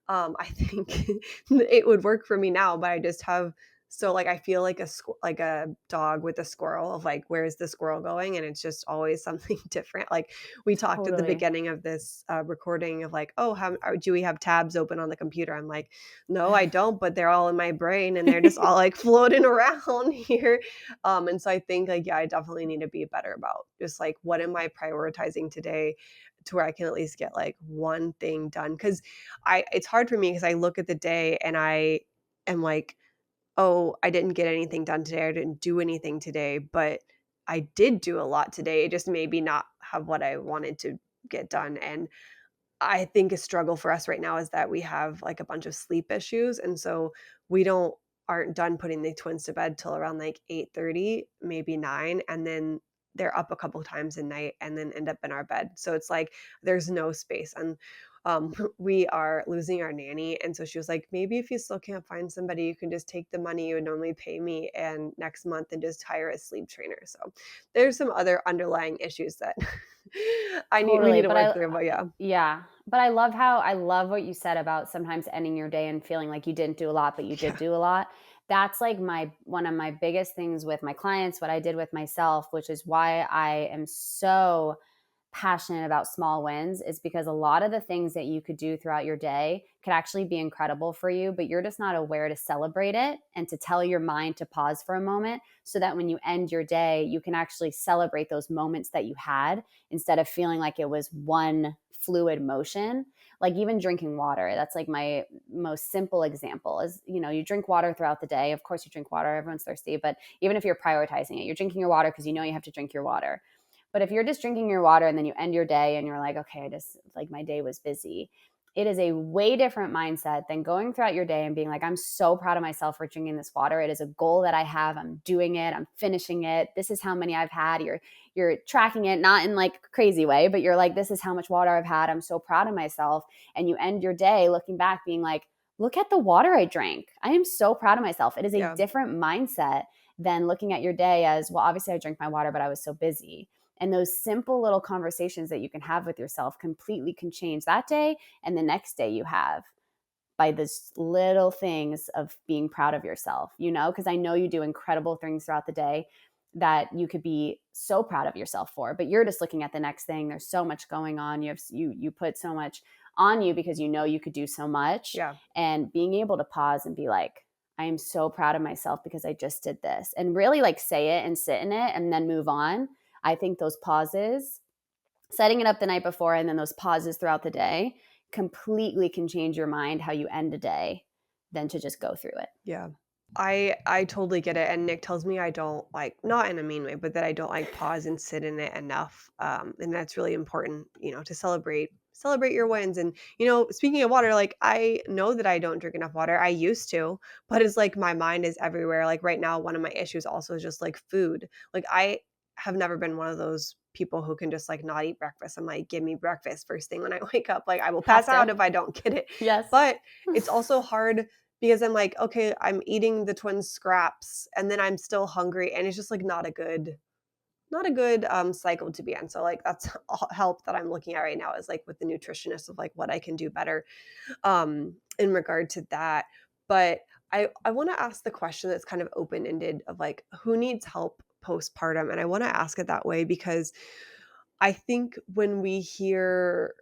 I think it would work for me now, but I just have so like I feel like like a dog with a squirrel of like where's the squirrel going, and it's just always something different. Like we talked at the beginning of this recording of like, oh, do we have tabs open on the computer? I'm like, no, I don't, but they're all in my brain and they're just all like floating around here. And so I think like, yeah, I definitely need to be better about just like what am I prioritizing today to where I can at least get like one thing done. Cause it's hard for me because I look at the day and I am like, oh, I didn't get anything done today. I didn't do anything today, but I did do a lot today. It just maybe not have what I wanted to get done. And I think a struggle for us right now is that we have like a bunch of sleep issues. And so we don't aren't done putting the twins to bed till around like 8:30, maybe 9, and then they're up a couple times a night and then end up in our bed. So it's like there's no space. And we are losing our nanny. And so she was like, maybe if you still can't find somebody, you can just take the money you would normally pay me and next month and just hire a sleep trainer. So there's some other underlying issues that we Totally. need to But work through. But yeah. yeah. But I love what you said about sometimes ending your day and feeling like you didn't do a lot, but you did Yeah. do a lot. That's like one of my biggest things with my clients, what I did with myself, which is why I am so passionate about small wins, is because a lot of the things that you could do throughout your day could actually be incredible for you, but you're just not aware to celebrate it and to tell your mind to pause for a moment so that when you end your day, you can actually celebrate those moments that you had instead of feeling like it was one fluid motion. Like even drinking water, that's like my most simple example is, you drink water throughout the day. Of course you drink water, everyone's thirsty, but even if you're prioritizing it, you're drinking your water because you know you have to drink your water. But if you're just drinking your water and then you end your day and you're like, okay, I just like my day was busy, it is a way different mindset than going throughout your day and being like, I'm so proud of myself for drinking this water. It is a goal that I have. I'm doing it. I'm finishing it. This is how many I've had. You're tracking it, not in like a crazy way, but you're like, this is how much water I've had. I'm so proud of myself. And you end your day looking back being like, look at the water I drank. I am so proud of myself. It is a Yeah. different mindset than looking at your day as, well, obviously I drank my water, but I was so busy. And those simple little conversations that you can have with yourself completely can change that day and the next day you have by these little things of being proud of yourself, because I know you do incredible things throughout the day that you could be so proud of yourself for, but you're just looking at the next thing. There's so much going on. You put so much on you because you know you could do so much. Yeah. And being able to pause and be like, I am so proud of myself because I just did this, and really like say it and sit in it and then move on. I think those pauses, setting it up the night before, and then those pauses throughout the day completely can change your mind how you end a day than to just go through it. Yeah. I totally get it. And Nick tells me I don't like, not in a mean way, but that I don't like pause and sit in it enough. And that's really important, to celebrate your wins. And, speaking of water, like I know that I don't drink enough water. I used to, but it's like my mind is everywhere. Like right now, one of my issues also is just like food. Like I have never been one of those people who can just like not eat breakfast. I'm like, give me breakfast first thing when I wake up. Like I will pass out if I don't get it. Yes. But it's also hard because I'm like, okay, I'm eating the twins' scraps and then I'm still hungry, and it's just like not a good cycle to be in. So like that's help that I'm looking at right now is like with the nutritionist of like what I can do better in regard to that. But I want to ask the question that's kind of open-ended of like who needs help postpartum, and I want to ask it that way because I think when we hear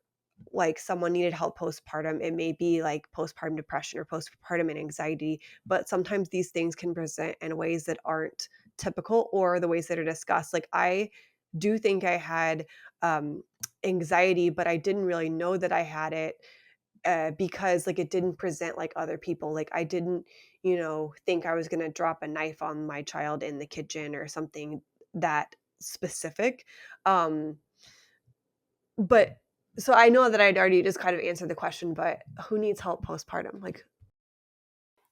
like someone needed help postpartum, it may be like postpartum depression or postpartum anxiety, but sometimes these things can present in ways that aren't typical or the ways that are discussed. Like I do think I had anxiety, but I didn't really know that I had it because like it didn't present like other people. Like I didn't, think I was going to drop a knife on my child in the kitchen or something that specific. Um, but so I know that I'd already just kind of answered the question, but who needs help postpartum? Like,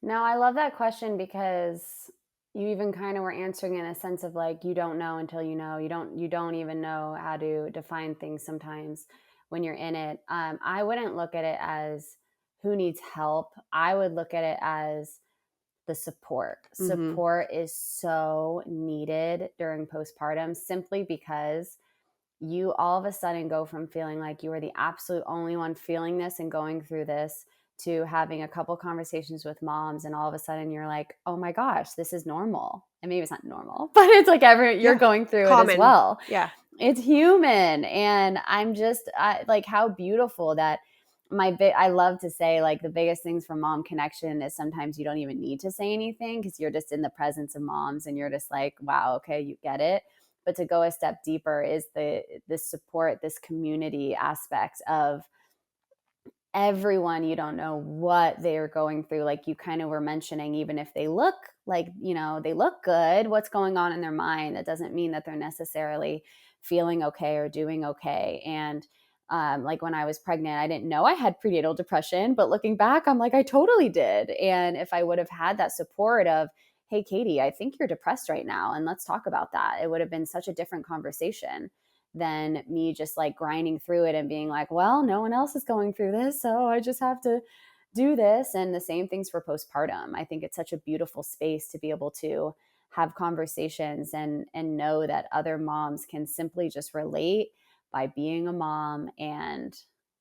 No, I love that question because you even kind of were answering in a sense of like you don't know until you know. You don't even know how to define things sometimes when you're in it. I wouldn't look at it as who needs help. I would look at it as the support. Support is so needed during postpartum simply because you all of a sudden go from feeling like you are the absolute only one feeling this and going through this to having a couple conversations with moms, and all of a sudden you're like, oh my gosh, this is normal. And maybe it's not normal, but it's like you're going through it as well. Yeah. It's human. And I'm just like, how beautiful that I love to say like the biggest things for mom connection is sometimes you don't even need to say anything because you're just in the presence of moms and you're just like, wow, okay, you get it. But to go a step deeper is this support, this community aspect of everyone. You don't know what they're going through. Like you kind of were mentioning, even if they look like, they look good, what's going on in their mind, that doesn't mean that they're necessarily feeling okay or doing okay. And Like when I was pregnant, I didn't know I had prenatal depression, but looking back, I'm like, I totally did. And if I would have had that support of, hey, Katie, I think you're depressed right now, and let's talk about that, it would have been such a different conversation than me just like grinding through it and being like, well, no one else is going through this, so I just have to do this. And the same things for postpartum. I think it's such a beautiful space to be able to have conversations and know that other moms can simply just relate by being a mom and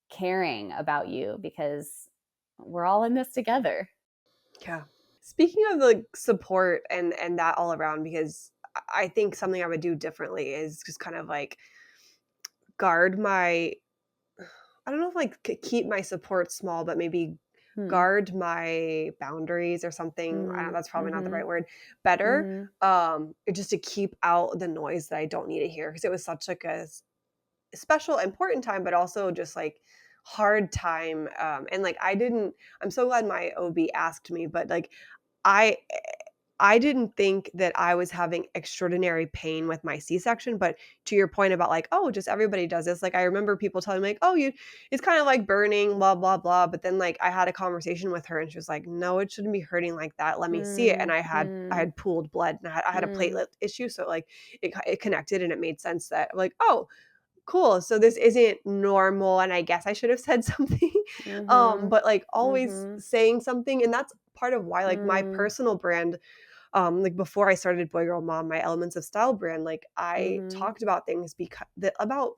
caring about you, because we're all in this together. Yeah. Speaking of like support and that all around, because I think something I would do differently is just kind of like guard my, I don't know if like keep my support small, but maybe Hmm. guard my boundaries or something. I don't know, Mm, that's probably not the mm-hmm, right word. Better, mm-hmm, just to keep out the noise that I don't need to hear, because it was such like a special important time, but also just like hard time. And like I'm so glad my OB asked me, but like I I didn't think that I was having extraordinary pain with my C-section, but to your point about like, oh, just everybody does this. Like I remember people telling me like, oh, it's kind of like burning, blah, blah, blah. But then like I had a conversation with her and she was like, no, it shouldn't be hurting like that. Let me see it. And I mm-hmm, had pooled blood and I had a mm-hmm, platelet issue. So like it connected and it made sense that like, oh, cool. So this isn't normal, and I guess I should have said something. mm-hmm, But like always mm-hmm, saying something, and that's part of why like my mm-hmm, personal brand, like before I started Boy Girl Mom, my Elements of Style brand, like I mm-hmm, talked about things because about,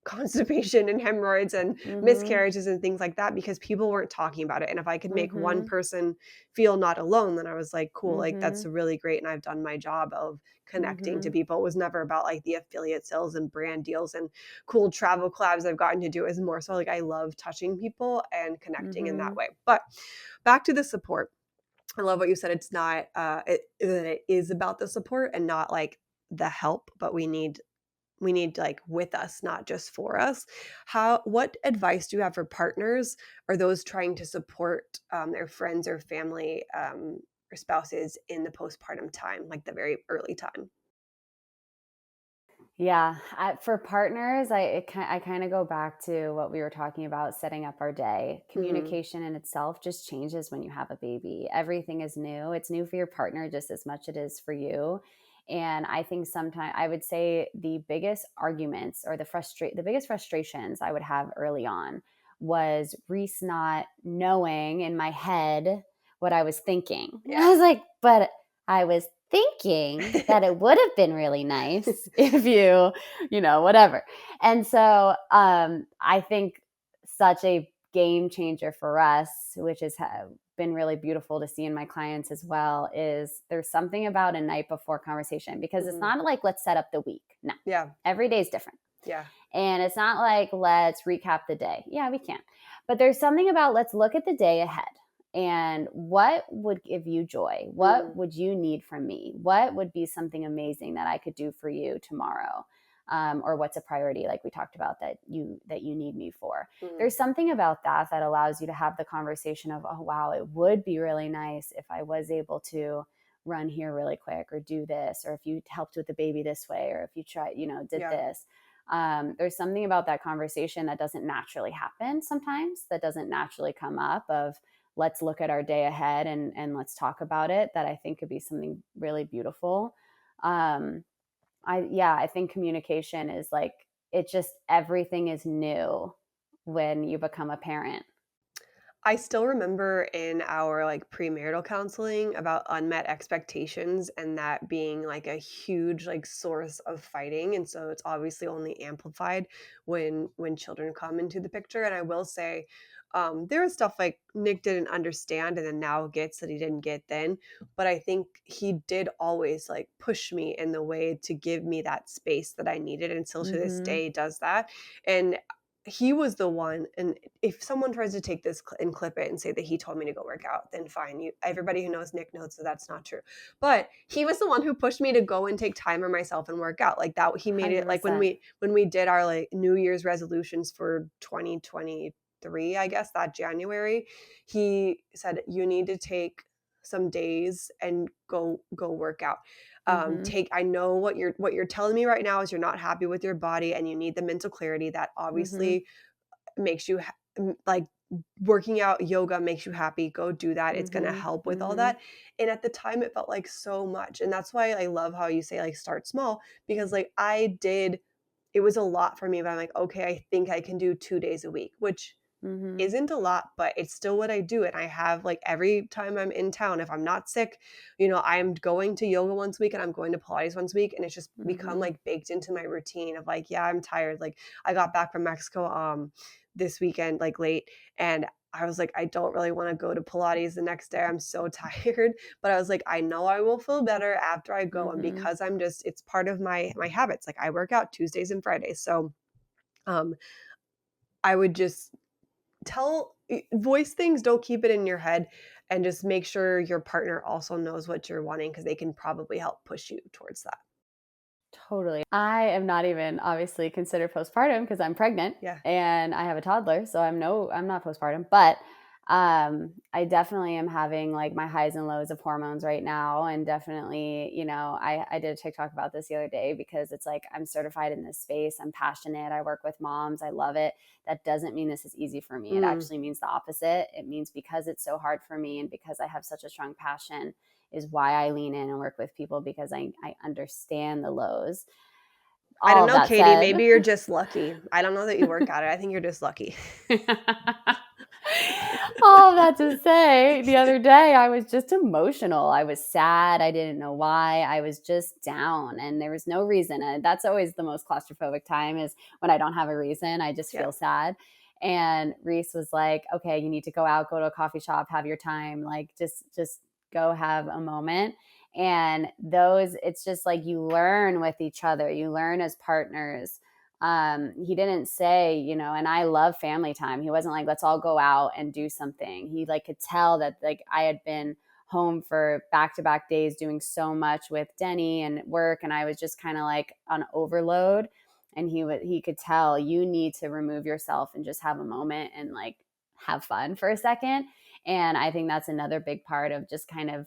constipation and hemorrhoids and mm-hmm, miscarriages and things like that, because people weren't talking about it. And if I could make one mm-hmm, person feel not alone, then I was like, cool, like mm-hmm, that's really great. And I've done my job of connecting to mm-hmm, people. It was never about like the affiliate sales and brand deals and cool travel collabs I've gotten to do. Is more so like I love touching people and connecting in that mm-hmm. way. But back to the support. I love what you said. It's not that it is about the support and not like the help, but we need like with us, not just for us. What advice do you have for partners or those trying to support their friends or family or spouses in the postpartum time, like the very early time? Yeah, for partners, I kind of go back to what we were talking about, setting up our day. Hmm. Communication in itself just changes when you have a baby. Everything is new. It's new for your partner just as much it is for you. And I think sometimes I would say the biggest arguments or the biggest frustrations I would have early on was Reese not knowing in my head what I was thinking. I Yeah. was like, but I was thinking that it would have been really nice if whatever. And so I think such a game changer for us, which has been really beautiful to see in my clients as well, is there's something about a night before conversation, because it's Mm. not like let's set up the week. No, Yeah. every day is different. Yeah. And it's not like let's recap the day. Yeah, we can. But there's something about let's look at the day ahead and what would give you joy? What Mm. would you need from me? What would be something amazing that I could do for you tomorrow? Or what's a priority, like we talked about, that you need me for? Mm. There's something about that allows you to have the conversation of, oh wow, it would be really nice if I was able to run here really quick or do this, or if you helped with the baby this way, or if you did Yeah. this. There's something about that conversation that doesn't naturally happen sometimes, that doesn't naturally come up of let's look at our day ahead and let's talk about it, that I think could be something really beautiful. um I think communication is like, it just, everything is new when you become a parent. I still remember in our like premarital counseling about unmet expectations and that being like a huge like source of fighting, and so it's obviously only amplified when children come into the picture. And I will say there is stuff like Nick didn't understand and then now gets that he didn't get then, but I think he did always like push me in the way to give me that space that I needed, and still to this Mm-hmm. day does that. And he was the one, and if someone tries to take this and clip it and say that he told me to go work out, then fine. Everybody who knows Nick knows that that's not true. But he was the one who pushed me to go and take time for myself and work out. Like that, he made it like when 100%. we did our like New Year's resolutions for 2023, I guess that January, he said you need to take some days and go work out. I know what you're telling me right now is you're not happy with your body and you need the mental clarity. That obviously makes you like working out, yoga makes you happy. Go do that. It's going to help with all that. And at the time it felt like so much. And that's why I love how you say like start small, because like it was a lot for me, but I'm like, okay, I think I can do 2 days a week, which isn't a lot, but it's still what I do. And I have like every time I'm in town, if I'm not sick, I'm going to yoga once a week and I'm going to Pilates once a week. And it's just become like baked into my routine of like, yeah, I'm tired. Like I got back from Mexico this weekend, like late, and I was like, I don't really want to go to Pilates the next day. I'm so tired. But I was like, I know I will feel better after I go. And because it's part of my habits. Like I work out Tuesdays and Fridays. So I would just voice things, don't keep it in your head, and just make sure your partner also knows what you're wanting, because they can probably help push you towards that. Totally. I am not even obviously considered postpartum because I'm pregnant and I have a toddler. So I'm not postpartum, but I definitely am having like my highs and lows of hormones right now. And definitely, I did a TikTok about this the other day because it's like, I'm certified in this space. I'm passionate. I work with moms. I love it. That doesn't mean this is easy for me. It actually means the opposite. It means because it's so hard for me and because I have such a strong passion is why I lean in and work with people, because I understand the lows. I don't All know, that Katie, said, maybe you're just lucky. I don't know that you work at it. I think you're just lucky. all that to say, the other day I was just emotional. I was sad. I didn't know why. I was just down and there was no reason. And that's always the most claustrophobic time, is when I don't have a reason. I just feel sad. And Reese was like, okay, you need to go out, go to a coffee shop, have your time. Like just go have a moment. And it's just like you learn with each other. You learn as partners. He didn't say, and I love family time. He wasn't like, let's all go out and do something. He like could tell that like I had been home for back-to-back days doing so much with Denny and work. And I was just kind of like on overload. And he could tell, you need to remove yourself and just have a moment and like have fun for a second. And I think that's another big part of just kind of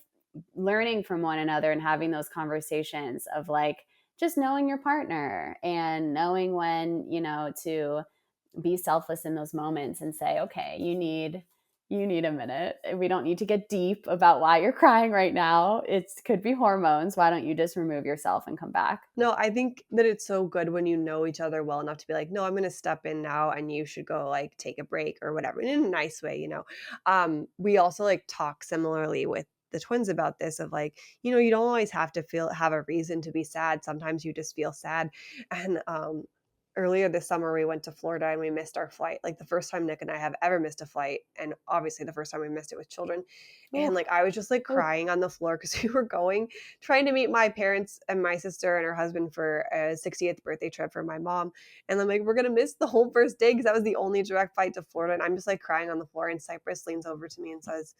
learning from one another and having those conversations of like just knowing your partner and knowing when, to be selfless in those moments and say, okay, you need a minute. We don't need to get deep about why you're crying right now. It could be hormones. Why don't you just remove yourself and come back? No, I think that it's so good when you know each other well enough to be like, no, I'm going to step in now and you should go like take a break or whatever, in a nice way, We also like talk similarly with the twins about this of like, you don't always have to have a reason to be sad. Sometimes you just feel sad. And earlier this summer we went to Florida and we missed our flight, like the first time Nick and I have ever missed a flight, and obviously the first time we missed it with children. And like I was just like crying on the floor because we were trying to meet my parents and my sister and her husband for a 60th birthday trip for my mom. And I'm like, we're gonna miss the whole first day because that was the only direct flight to Florida. And I'm just like crying on the floor, and Cypress leans over to me and says,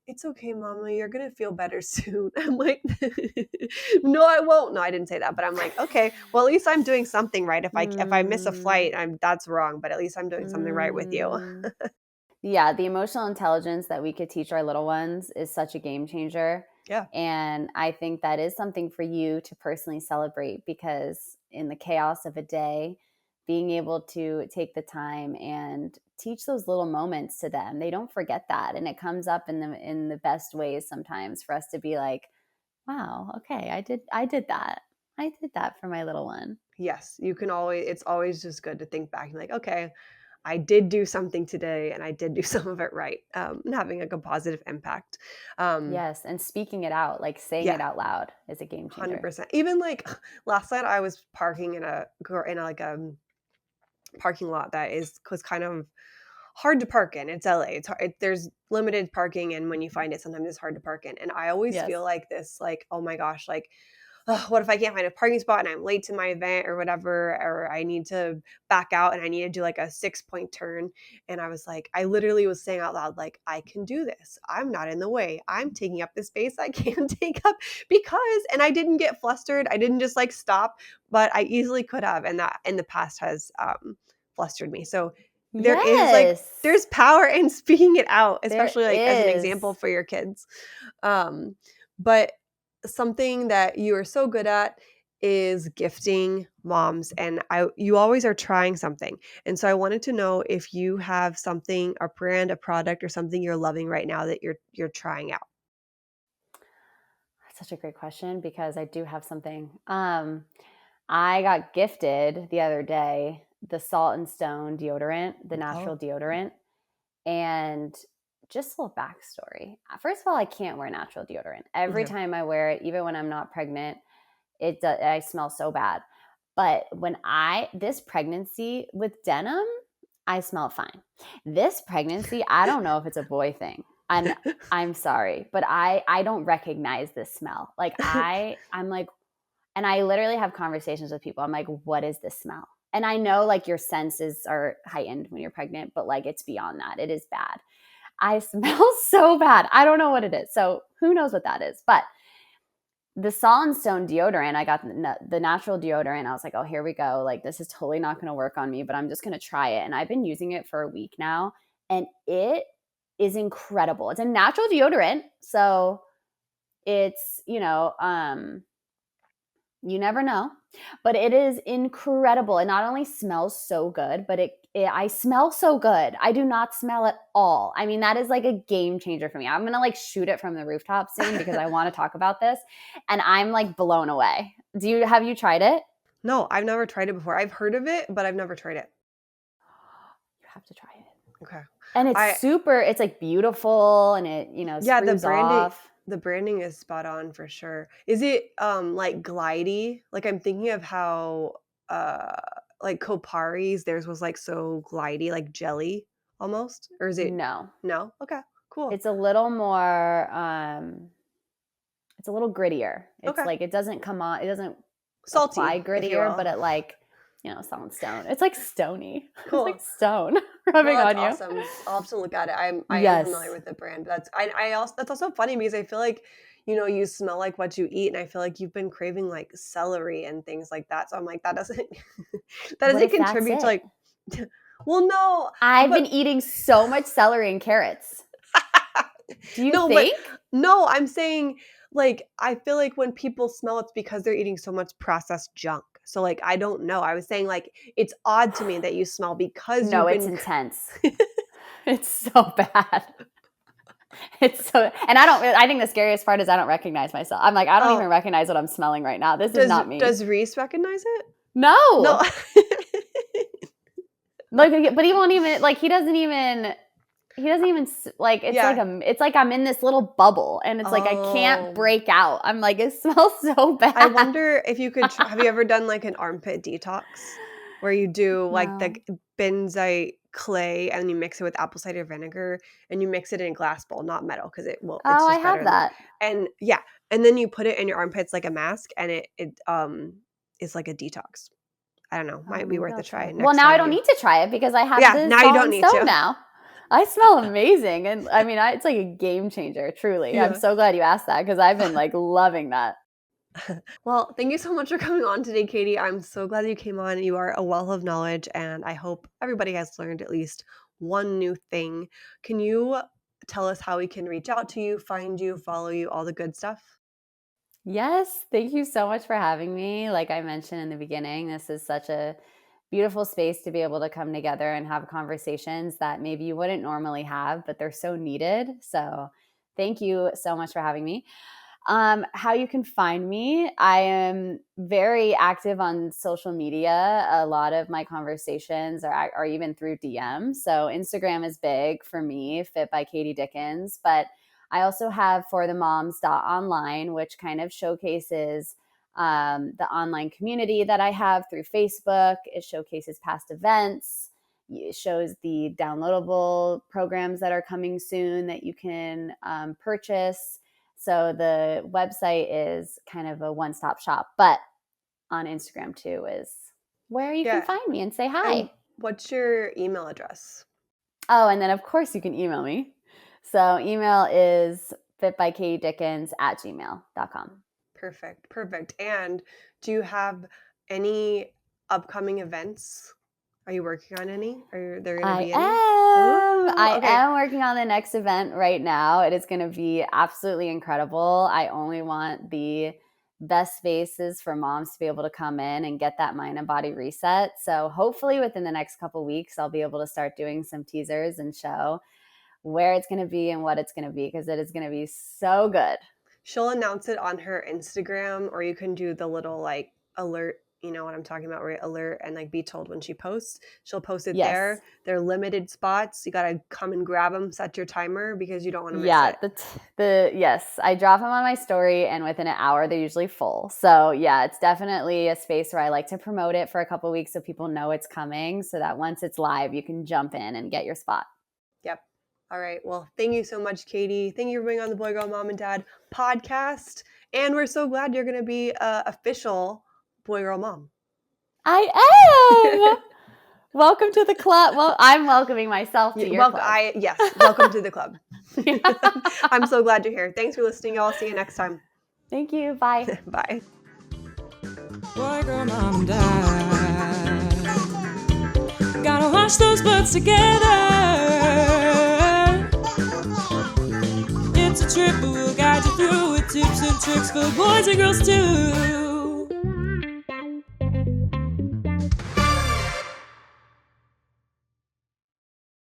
"It's okay, Mama. You're going to feel better soon." I'm like, no, I won't. No, I didn't say that. But I'm like, okay, well, at least I'm doing something right. If I miss a flight, that's wrong. But at least I'm doing something right with you. Yeah, the emotional intelligence that we could teach our little ones is such a game changer. Yeah. And I think that is something for you to personally celebrate, because in the chaos of a day, being able to take the time and teach those little moments to them, they don't forget that. And it comes up in the best ways sometimes for us to be like, wow, okay, I did that. I did that for my little one. Yes, it's always just good to think back and like, okay, I did do something today and I did do some of it right, and having like a positive impact. Yes, and speaking it out, like saying it out loud, is a game changer. 100%. Even like last night I was parking in a like parking lot that was kind of hard to park in. It's LA. It's hard, there's limited parking, and when you find it, sometimes it's hard to park in. And I always feel like this, like, oh my gosh, like, what if I can't find a parking spot and I'm late to my event or whatever, or I need to back out and I need to do like a 6-point turn. And I was like, I literally was saying out loud, like, I can do this. I'm not in the way. I'm taking up the space I can take up and I didn't get flustered. I didn't just like stop, but I easily could have. And that in the past has flustered me. So there is like, there's power in speaking it out, especially like as an example for your kids. But something that you are so good at is gifting moms, and you always are trying something. And so I wanted to know if you have something, a brand, a product, or something you're loving right now that you're trying out. That's such a great question because I do have something. I got gifted the other day the Salt and Stone deodorant, the natural Oh, deodorant, and just a little backstory. First of all, I can't wear natural deodorant. Every okay. time I wear it, even when I'm not pregnant, I smell so bad. But this pregnancy with denim, I smell fine. This pregnancy, I don't know if it's a boy thing. And I'm sorry, but I don't recognize this smell. Like I'm like, and I literally have conversations with people. I'm like, what is this smell? And I know like your senses are heightened when you're pregnant, but like it's beyond that. It is bad. I smell so bad. I don't know what it is. So who knows what that is? But the Salt and Stone deodorant, I got the natural deodorant. I was like, oh, here we go. Like, this is totally not going to work on me, but I'm just going to try it. And I've been using it for a week now, and it is incredible. It's a natural deodorant. So it's, you never know, but it is incredible. It not only smells so good, but I smell so good. I do not smell at all. I mean, that is like a game changer for me. I'm going to like shoot it from the rooftop soon because I want to talk about this, and I'm like blown away. Have you tried it? No, I've never tried it before. I've heard of it, but I've never tried it. You have to try it. Okay. And it's like beautiful, and it, Yeah, screws off. the branding is spot on for sure. Is it like glidey? Like I'm thinking of how like Kopari's, theirs was like so glidey, like jelly almost. Or is it No, no? Okay, cool. it's a little more, it's a little grittier. It's Okay. like, it doesn't come on, it doesn't Salty, apply if you grittier, will. but it like, Salt and Stone. It's like stony. Cool. It's like stone rubbing Well, on that's you. awesome. I'll have to look at it. I am Yes. familiar with the brand, but I also that's also funny because I feel like, you smell like what you eat, and I feel like you've been craving like celery and things like that. So I'm like, that doesn't that What doesn't if that's contribute to it? like well, no, I've but been eating so much celery and carrots. Do you no, but think? no, I'm saying like I feel like when people smell it's because they're eating so much processed junk. So like I don't know. I was saying like it's odd to me that you smell because No, you've it's been intense. It's so bad. It's so, and I think the scariest part is I don't recognize myself. I'm like, I don't even Oh, recognize what I'm smelling right now. This is does not me. does Reese recognize it? No. No. Like, but he won't even, like, he doesn't even like, Yeah. it's like I'm in this little bubble, and it's like I can't Oh. break out. I'm like, it smells so bad. I wonder if you could have you ever done, like, an armpit detox? Where you do, like, the No. benzoate clay and you mix it with apple cider vinegar, and you mix it in a glass bowl, not metal, 'cause it's Oh, I just have better, that. and yeah, and then you put it in your armpits like a mask, and it is like a detox. I don't know, Oh, might be maybe worth a I'll try try it. Well, next now I time don't you need to try it because I have Yeah, the now you Salt don't and need Stone to. now. I smell amazing, and I mean, it's like a game changer, truly. I'm Yeah. so glad you asked that because I've been like loving that. Well, thank you so much for coming on today, Katie. I'm so glad you came on. You are a wealth of knowledge, and I hope everybody has learned at least one new thing. Can you tell us how we can reach out to you, find you, follow you, all the good stuff? Yes, thank you so much for having me. Like I mentioned in the beginning, this is such a beautiful space to be able to come together and have conversations that maybe you wouldn't normally have, but they're so needed. So, thank you so much for having me. How you can find me, I am very active on social media. A lot of my conversations are even through DM. So Instagram is big for me, Fit by Katie Dickens. But I also have For the Moms online, which kind of showcases the online community that I have through Facebook. It showcases past events. It shows the downloadable programs that are coming soon that you can purchase. So the website is kind of a one-stop shop, but on Instagram too is where you can Yeah. find me and say And hi. what's your email address? Oh, and then of course you can email me. So email is fitbykatiedickens@gmail.com. Perfect. Perfect. And do you have any upcoming events Are you working on any? Are there going to I be any? am. I okay. am working on the next event right now. It is going to be absolutely incredible. I only want the best spaces for moms to be able to come in and get that mind and body reset. So hopefully within the next couple of weeks, I'll be able to start doing some teasers and show where it's going to be and what it's going to be, because it is going to be so good. She'll announce it on her Instagram, or you can do the little like alert, you know what I'm talking about, right? Alert and like be told when she posts. She'll post it Yes. there. They're limited spots. You got to come and grab them, set your timer because you don't want to miss Yeah, it. yes, I drop them on my story, and within an hour they're usually full. So yeah, it's definitely a space where I like to promote it for a couple of weeks so people know it's coming, so that once it's live, you can jump in and get your spot. Yep. All right. Well, thank you so much, Katie. Thank you for being on the Boy Girl Mom and Dad podcast. And we're so glad you're going to be official Boy Girl Mom. I am. Welcome to the club. Well, I'm welcoming myself to your club. Yes, welcome to the club. I'm so glad you're here. Thanks for listening, y'all. See you next time. Thank you. Bye. Bye. Boy, girl, mom, and dad. Gotta wash those butts together. It's a trip, but we'll guide you through with tips and tricks for boys and girls too.